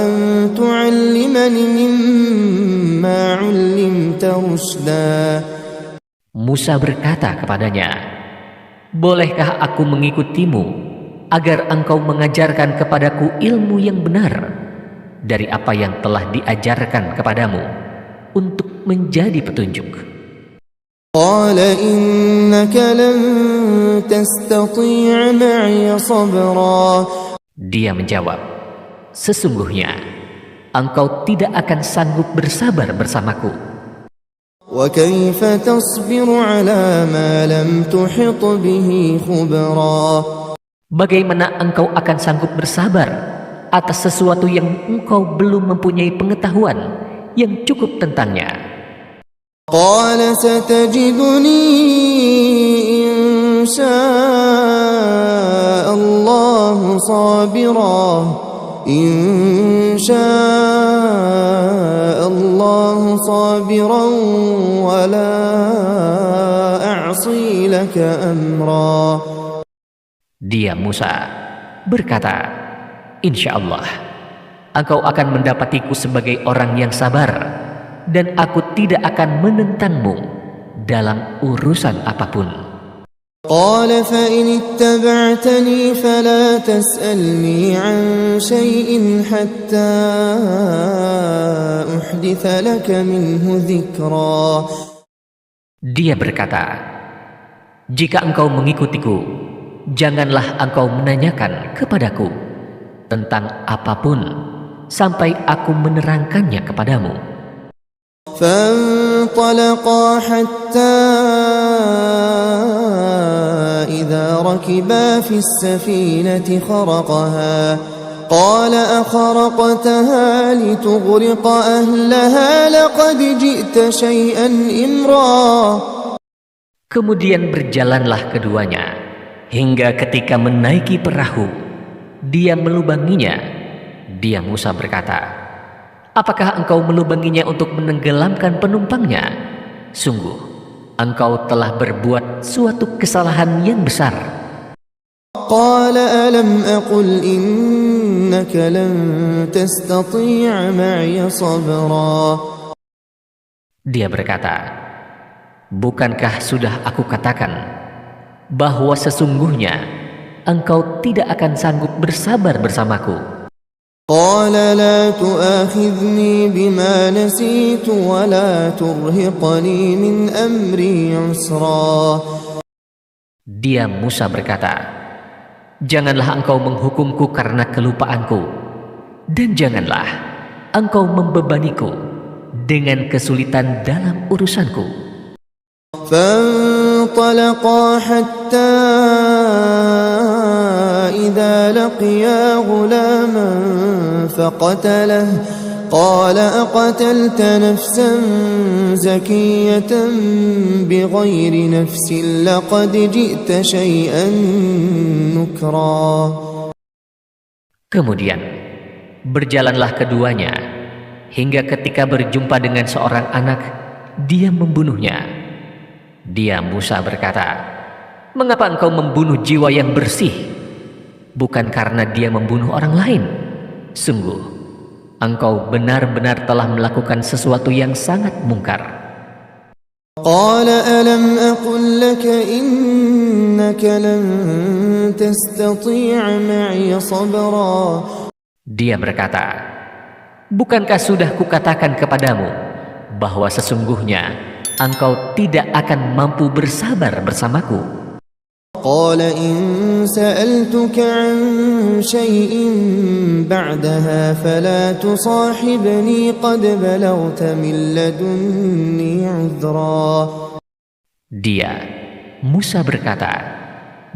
أن تعلمني مما علمت رشدا. Musa berkata kepadanya, "Bolehkah aku mengikutimu agar engkau mengajarkan kepadaku ilmu yang benar dari apa yang telah diajarkan kepadamu untuk menjadi petunjuk?" قال إنك لن تستطيع معي صبرا. Dia menjawab, sesungguhnya engkau tidak akan sanggup bersabar bersamaku. وكيف تصبر على ما لم تحط به خبرا Bagaimana engkau akan sanggup bersabar atas sesuatu yang engkau belum mempunyai pengetahuan yang cukup tentangnya? قال ستجدني إن شاء الله صابرا إن شاء الله صابرا ولا أعصي لك أمرا. Dia Musa berkata, insya Allah engkau akan mendapatiku sebagai orang yang sabar, dan aku tidak akan menentangmu dalam urusan apapun. قال فإن اتبعتني فلا تسألني عن شيء حتى أحدث لك منه ذكرا. Dia berkata, jika engkau mengikutiku, janganlah engkau menanyakan kepadaku tentang apapun sampai aku menerangkannya kepadamu. فانطلقا حتى إذا ركبا في السفينة خرقها قال أخرقتها لتغرق أهلها لقد جئت شيئا إمرا. Kemudian berjalanlah keduanya hingga ketika menaiki perahu, dia melubanginya. Dia Musa berkata, apakah engkau melubanginya untuk menenggelamkan penumpangnya? Sungguh, engkau telah berbuat suatu kesalahan yang besar. قال ألم أقل إنك لن تستطيع معي صبرا. Dia berkata, bukankah sudah aku katakan bahwa sesungguhnya engkau tidak akan sanggup bersabar bersamaku? قال لا تؤاخذني بما نسيت ولا ترهقني من أمري عسرا. Dia Musa berkata, janganlah engkau menghukumku karena kelupaanku, dan janganlah engkau membebaniku dengan kesulitan dalam urusanku. فانطلقا حتى إذا لقيا غلاما فقتله قال أقتلت نفسا زكية بغير نفس لقد جئت شيئا نكرا. Kemudian berjalanlah keduanya hingga ketika berjumpa dengan seorang anak, dia membunuhnya. Dia Musa berkata, mengapa engkau membunuh jiwa yang bersih? Bukan karena dia membunuh orang lain. Sungguh, engkau benar-benar telah melakukan sesuatu yang sangat mungkar. قال ألم أقل لك إنك لن تستطيع معي صبرا. Dia berkata, bukankah sudah kukatakan kepadamu bahwa sesungguhnya engkau tidak akan mampu bersabar bersamaku? قال إن سألتك عن شيء بعدها فلا تصاحبني قد بلغت من لدني عذرا. Dia Musa berkata,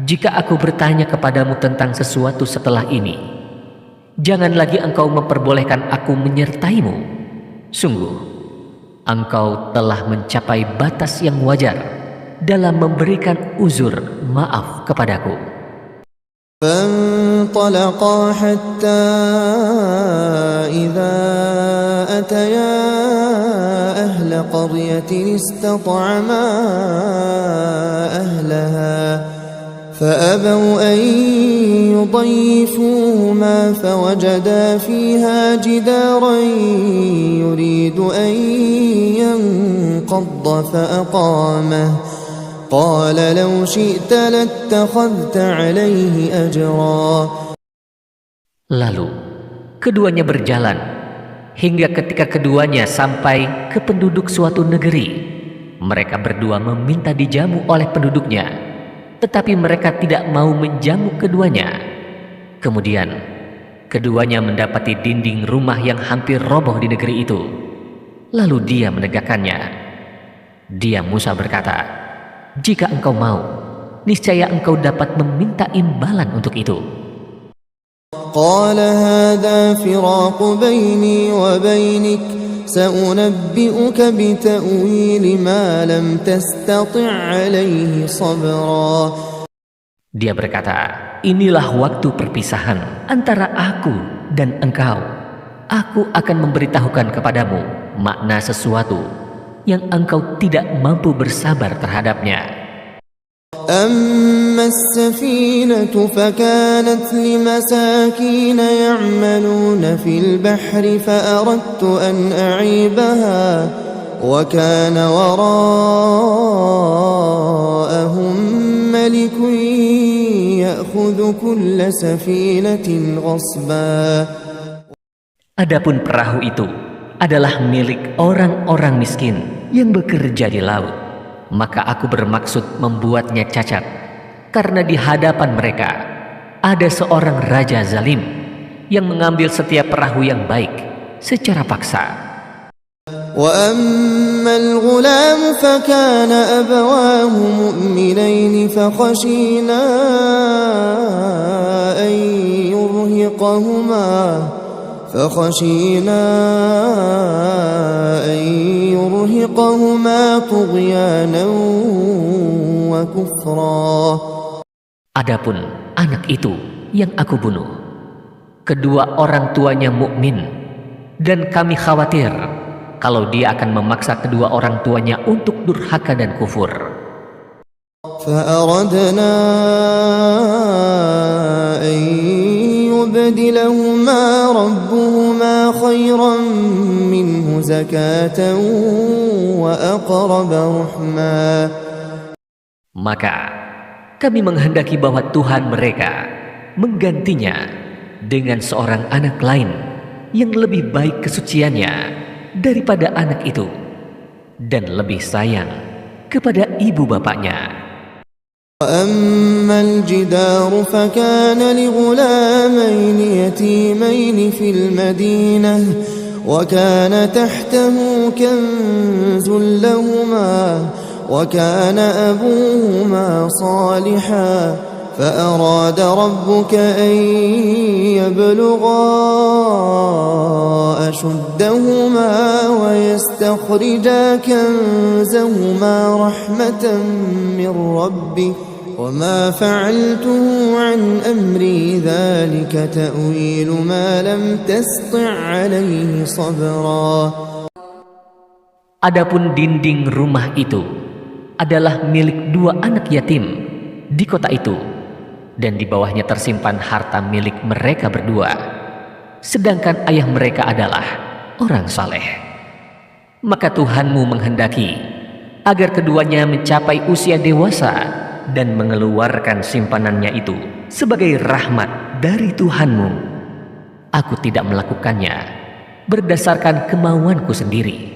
jika aku bertanya kepadamu tentang sesuatu setelah ini, jangan lagi engkau memperbolehkan aku menyertaimu. Sungguh, engkau telah mencapai batas yang wajar dalam memberikan uzur maaf kepadaku. فانطلقا حتى إذا أتيا أهل قرية استطعما أهلها فأبوا أن يضيفوهما فوجدا فيها جدارا يريد أن ينقض فأقامه قال لو شئت لاتخذت عليه أجرا. Lalu keduanya berjalan hingga ketika keduanya sampai ke penduduk suatu negeri. Mereka berdua meminta dijamu oleh penduduknya, tetapi mereka tidak mau menjamu keduanya. Kemudian Keduanya mendapati dinding rumah yang hampir roboh di negeri itu. Lalu dia menegakkannya. Dia Musa berkata, "Jika engkau mau, niscaya engkau dapat meminta imbalan untuk itu." قال هذا فراق بيني وبينك سأنبئك بتأويل ما لم تستطع عليه صبرا. Dia berkata, "Inilah waktu perpisahan antara aku dan engkau. Aku akan memberitahukan kepadamu makna sesuatu yang engkau tidak mampu bersabar terhadapnya." أما السفينة فكانت لمساكين يعملون في البحر فأردت أن أعيبها وكان وراءهم ملك يأخذ كل سفينة غصبا. Adapun perahu itu adalah milik orang-orang miskin yang bekerja di laut. Maka aku bermaksud membuatnya cacat, karena di hadapan mereka ada seorang raja zalim yang mengambil setiap perahu yang baik secara paksa. وأما الغلام فكان أبواه مؤمنين فخشينا أن يرهقهما طغيانا وكفرا. Adapun anak itu yang aku bunuh, kedua orang tuanya mukmin, dan kami khawatir kalau dia akan memaksa kedua orang tuanya untuk durhaka dan kufur. فأردنا أن يبدلهما ربهما خيرا منه زكاة وأقرب رحما. Maka kami menghendaki bahwa Tuhan mereka menggantinya dengan seorang anak lain yang lebih baik kesuciannya daripada anak itu dan lebih sayang kepada ibu bapaknya. وأما الجدار فكان لغلامين يتيمين في المدينة وكان تحته كنز لهما وكان أبوهما صالحا فأراد ربك أن يبلغا أشدهما ويستخرجا كنزهما رحمة من ربك وما فعلته عن أمري ذلك تأويل ما لم تسطع عليه صبرا. Adapun dinding rumah itu adalah milik dua anak yatim di kota itu, dan di bawahnya tersimpan harta milik mereka berdua, sedangkan ayah mereka adalah orang saleh. Maka Tuhanmu menghendaki agar keduanya mencapai usia dewasa dan mengeluarkan simpanannya itu sebagai rahmat dari Tuhanmu. Aku tidak melakukannya berdasarkan kemauanku sendiri.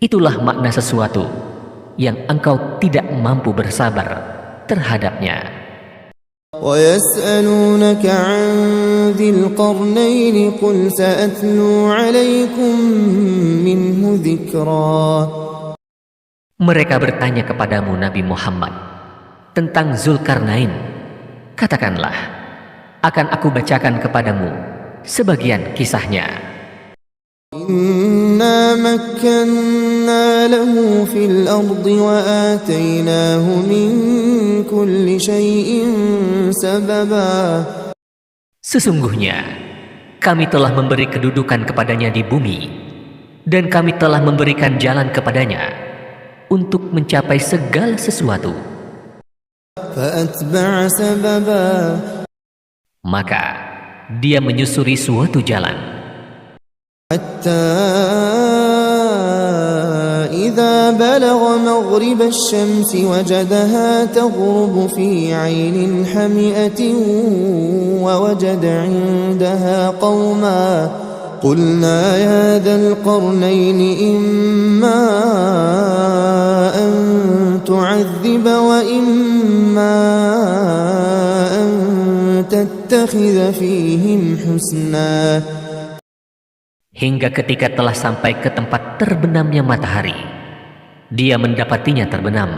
Itulah makna sesuatu yang engkau tidak mampu bersabar terhadapnya. وَيَسْأَلُونَكَ عَنْ ذِي الْقَرْنَيْنِ قُلْ سَأَتْلُو عَلَيْكُمْ مِنْهُ ذِكْرًا. Mereka bertanya kepadamu Nabi Muhammad tentang Zulkarnain. Katakanlah, akan aku bacakan kepadamu sebagian kisahnya. Inna makkanna lahu fil ardi wa atainahu min kulli syai'in sababa. Sesungguhnya kami telah memberi kedudukan kepadanya di bumi, dan kami telah memberikan jalan kepadanya untuk mencapai segala sesuatu. Fa'atba'a sababa. Maka dia menyusuri suatu jalan. حتى إذا بلغ مغرب الشمس وجدها تغرب في عين حمئة ووجد عندها قوما قلنا يا ذا القرنين إما أن تعذب وإما أن تتقى نتخذ فيهم حسنا. Hingga ketika telah sampai ke tempat terbenamnya matahari, dia mendapatinya terbenam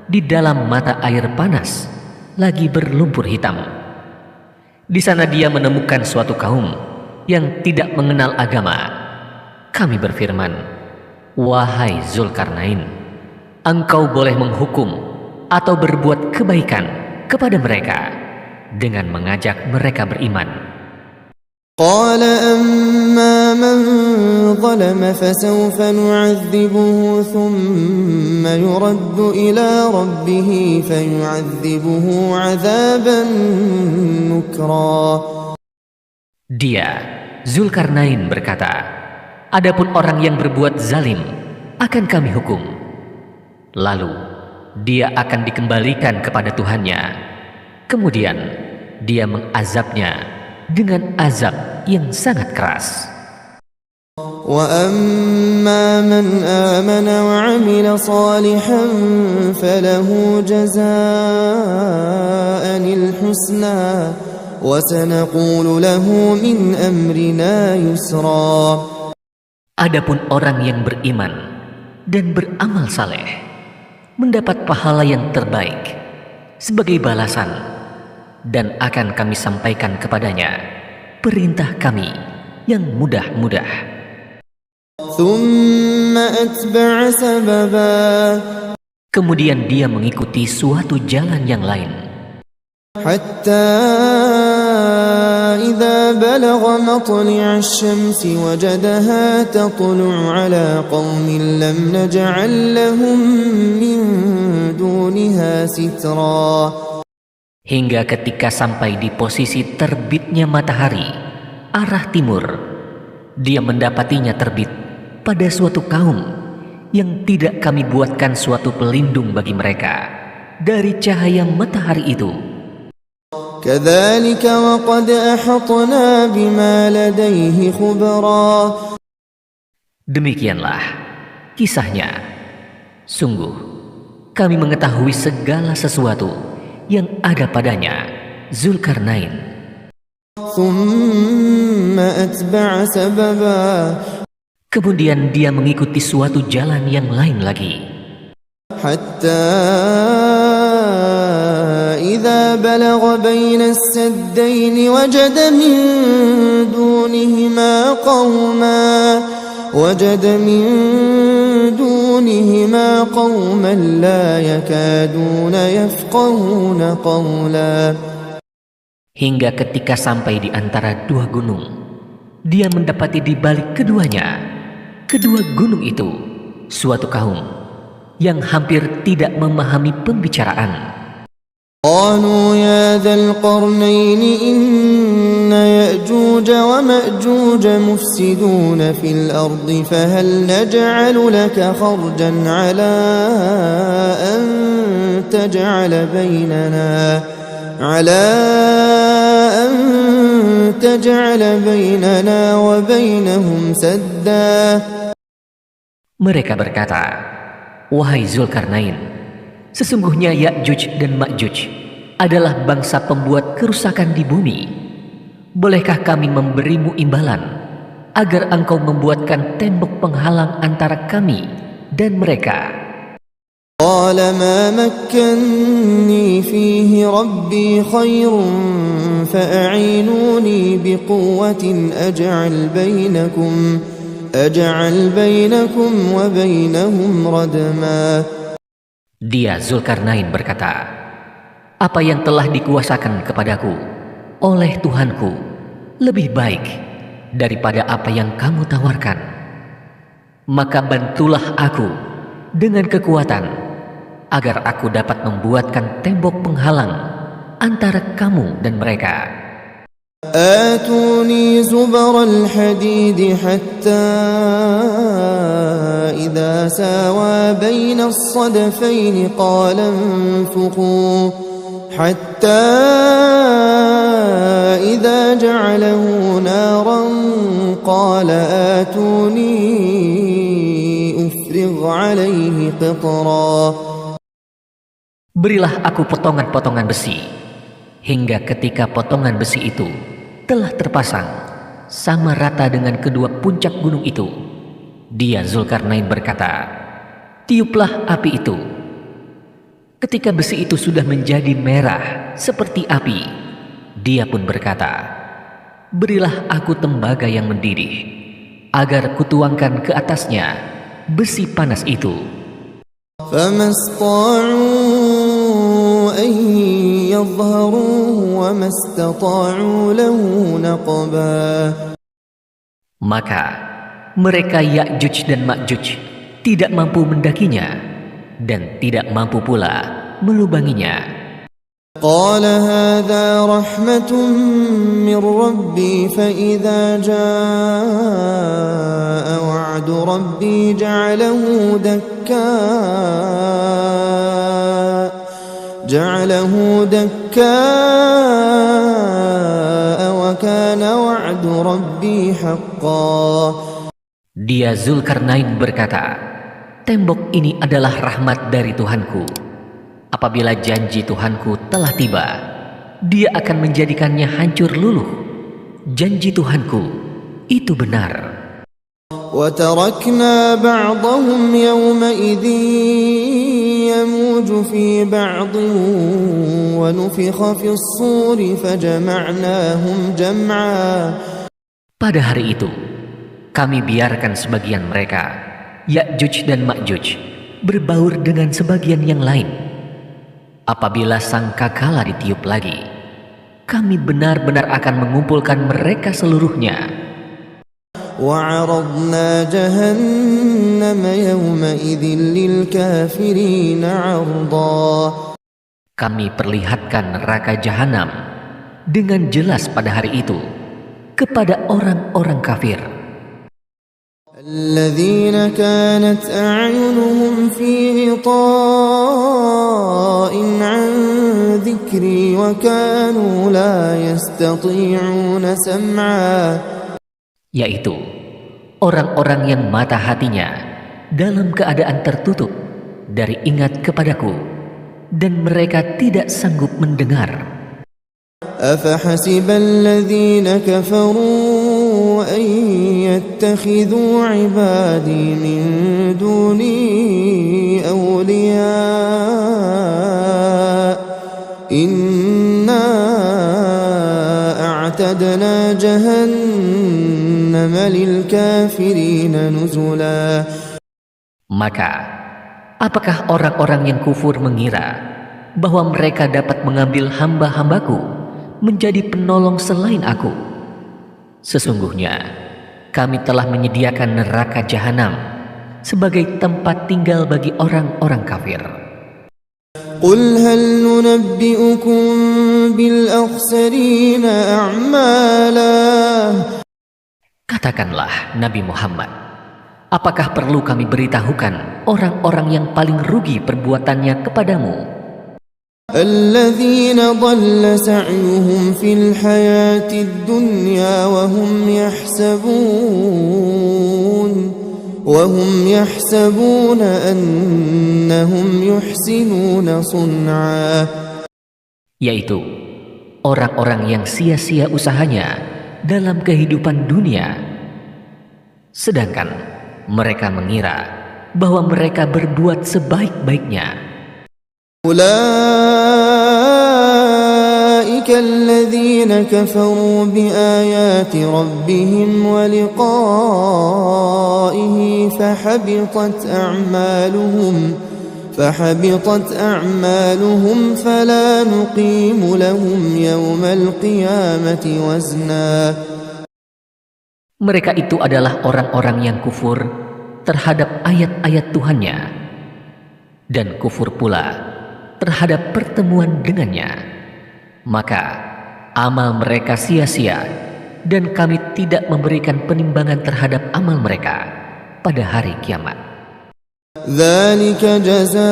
di dalam mata air panas, lagi berlumpur hitam. Di sana dia menemukan suatu kaum yang tidak mengenal agama. Kami berfirman, "Wahai Zulkarnain, engkau boleh menghukum atau berbuat kebaikan kepada mereka dengan mengajak mereka beriman." قال أما من ظلم فسوف نعذبه ثم يرد إلى ربه فيعذبه عذابا نكرا. Dia, Zulkarnain berkata, "Adapun orang yang berbuat zalim akan kami hukum. Lalu dia akan dikembalikan kepada Tuhannya. Kemudian dia mengazabnya dengan azab yang sangat keras." وَأَمَّا مَنْ آمَنَ وَعَمِلَ صَالِحًا فَلَهُ جَزَاءً الْحُسْنَى وَسَنَقُولُ لَهُ مِنْ أَمْرِنَا يُسْرًا. Adapun orang yang beriman dan beramal saleh mendapat pahala yang terbaik sebagai balasan, dan akan kami sampaikan kepadanya perintah kami yang mudah-mudah. ثُمَّ أَتْبَعَ سَبَبًا. Kemudian dia mengikuti suatu jalan yang lain, حَتَّى إِذَا بَلَغَ مَطْلِعَ الشَّمْسِ وَجَدَهَا تَطْلُعُ عَلَى قَوْمٍ لَّمْ نَجْعَل لَّهُم مِّن دُونِهَا سِتْرًا. hingga ketika sampai di posisi terbitnya matahari arah timur, dia mendapatinya terbit pada suatu kaum yang tidak kami buatkan suatu pelindung bagi mereka dari cahaya matahari itu. كَذَلِكَ وَقَدْ أَحَطْنَا بِمَا لَدَيْهِ خُبْرًا. Demikianlah kisahnya. Sungguh kami mengetahui segala sesuatu yang ada padanya, Zulkarnain. ثُمَّ أَتْبَعَ سَبَبًا. Kemudian dia mengikuti suatu jalan yang lain lagi, حَتَّى إِذَا بَلَغَ بَيْنَ السَّدَّيْنِ وَجَدَ مِن دُونِهِمَا قَوْمًا لَّا يَكَادُونَ يَفْقَهُونَ قَوْلًا. hingga ketika sampai di antara dua gunung, dia mendapati di balik kedua gunung itu suatu kaum yang hampir tidak memahami pembicaraan. قالوا يا ذا القرنين إن يأجوج ومأجوج مفسدون في الأرض فهل نجعل لك خرجا على أن تجعل بيننا وبينهم سدا. Mereka berkata, "Wahai Zulkarnain, sesungguhnya Ya'juj dan Ma'juj adalah bangsa pembuat kerusakan di bumi. Bolehkah kami memberimu imbalan agar engkau membuatkan tembok penghalang antara kami dan mereka?" قال ما مكني فيه ربي خير فأعينوني بقوة أجعل بينكم وبينهم ردما. Dia Zulkarnain berkata, "Apa yang telah dikuasakan kepadaku oleh Tuhanku lebih baik daripada apa yang kamu tawarkan. Maka bantulah aku dengan kekuatan agar aku dapat membuatkan tembok penghalang antara kamu dan mereka." آتوني زبر الحديد حتى إذا ساوى بين الصدفين قال انفخوا حتى إذا جعله نارا قال آتوني أفرغ عليه قطرا. Berilah aku potongan-potongan besi hingga ketika potongan besi itu telah terpasang sama rata dengan kedua puncak gunung itu, dia Zulkarnain berkata, "Tiuplah api itu." Ketika besi itu sudah menjadi merah seperti api, dia pun berkata, "Berilah aku tembaga yang mendidih, agar kutuangkan ke atasnya besi panas itu." فما استطاعوا أن يظهروه وما استطاعوا له نقبا. Maka mereka Ya'juj dan Ma'juj tidak mampu mendakinya dan tidak mampu pula melubanginya. قال هذا رحمة من ربي فإذا جاء وعد ربي جعله دكاء وكان وعد ربي حقا. Dia Zulkarnain berkata, "Tembok ini adalah rahmat dari Tuhanku. Apabila janji Tuhanku telah tiba, Dia akan menjadikannya hancur luluh. Janji Tuhanku itu benar." وتركنا بعضهم يومئذ يموج في بعض ونفخ في الصور فجمعناهم جمعا. Pada hari itu, kami biarkan sebagian mereka, Ya'juj dan Ma'juj, berbaur dengan sebagian yang lain. Apabila sangkakala ditiup lagi, kami benar-benar akan mengumpulkan mereka seluruhnya. وعرضنا جهنم يومئذ للكافرين عرضا. Kami perlihatkan neraka jahanam dengan jelas pada hari itu kepada orang-orang kafir. الذين كانت أعينهم في غطاء عن ذكري وكانوا لا يستطيعون سمعا. Yaitu orang-orang yang mata hatinya dalam keadaan tertutup dari ingat kepadaku, dan mereka tidak sanggup mendengar. أفحسب الذين كفروا أن يتخذوا عبادي من دوني أولياء إنا أعتدنا جهنم للكافرين نزلا. Maka, apakah orang-orang yang kufur mengira bahwa mereka dapat mengambil hamba-hambaku menjadi penolong selain aku? Sesungguhnya, kami telah menyediakan neraka jahanam sebagai tempat tinggal bagi orang-orang kafir. قل هل ننبئكم بالأخسرين أعمالا. Katakanlah, Nabi Muhammad, apakah perlu kami beritahukan orang-orang yang paling rugi perbuatannya kepadamu? الذين ضل سعيهم في الحياة الدنيا وهم يحسبون أنهم يحسنون صنعا. Yaitu orang-orang yang sia-sia usahanya dalam kehidupan dunia, sedangkan mereka mengira bahwa mereka berbuat sebaik-baiknya. أولئك الذين كفروا بآيات ربهم ولقائه فحبطت أعمالهم فلا نقيم لهم يوم القيامة وزنا. Mereka itu adalah orang-orang yang kufur terhadap ayat-ayat Tuhannya dan kufur pula terhadap pertemuan dengannya. Maka amal mereka sia-sia, dan kami tidak memberikan penimbangan terhadap amal mereka pada hari kiamat. ذلك جزاؤهم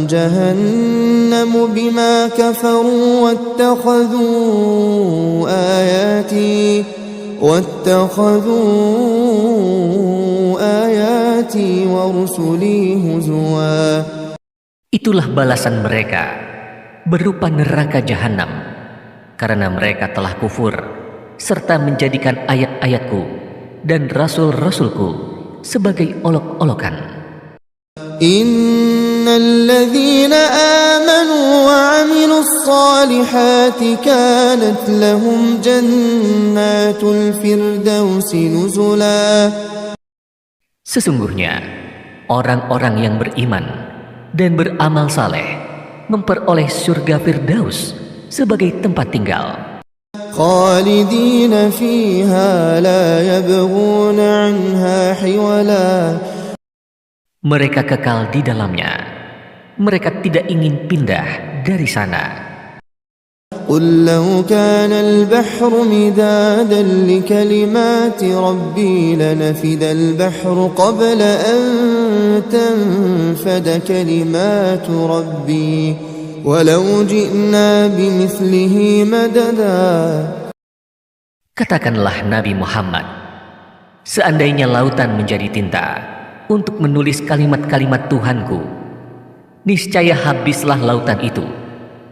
جهنم بما كفروا واتخذوا آياتي ورسلي هزوا. Itulah balasan mereka berupa neraka jahanam, karena mereka telah kufur serta menjadikan ayat-ayatku dan rasul-rasulku sebagai olok-olokan. Innalladzina amanu wa 'amilus solihati kanat lahum jannatul firdausi nuzula. Sesungguhnya orang-orang yang beriman dan beramal saleh memperoleh surga Firdaus sebagai tempat tinggal. Khalidina fiha la yabghuna 'anha hiwala. Mereka kekal di dalamnya. Mereka tidak ingin pindah dari sana. Qul law kana al-bahru midadan li kalimati rabbi lanafida al-bahru qabla an tanfada kalimatu rabbi walau ji'na bimithlihi madada. Katakanlah Nabi Muhammad, seandainya lautan menjadi tinta untuk menulis kalimat-kalimat Tuhanku, niscaya habislah lautan itu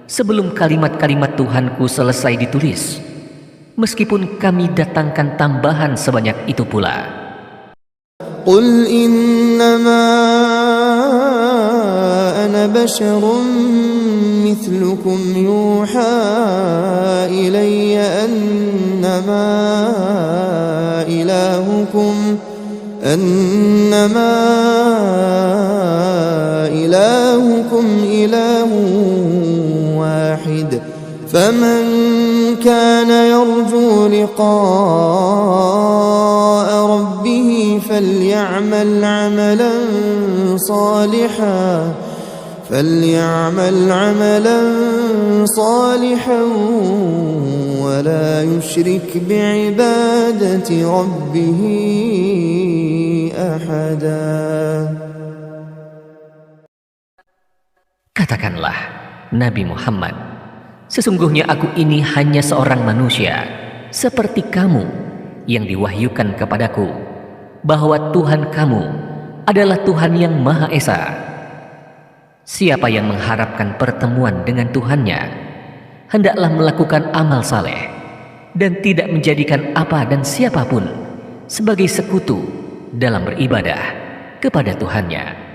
sebelum kalimat-kalimat Tuhanku selesai ditulis, meskipun kami datangkan tambahan sebanyak itu pula. Qul innama ana basharun mithlukum yuha ilayya annama ilahukum ilahu wahid faman kana yarju liqa'a rabbih falyamal 'amalan salihan wa la yushrik bi'ibadati rabbih ahada. Katakanlah, Nabi Muhammad, sesungguhnya aku ini hanya seorang manusia seperti kamu yang diwahyukan kepadaku bahwa Tuhan kamu adalah Tuhan yang Maha Esa. Siapa yang mengharapkan pertemuan dengan Tuhannya, hendaklah melakukan amal saleh dan tidak menjadikan apa dan siapapun sebagai sekutu dalam beribadah kepada Tuhannya.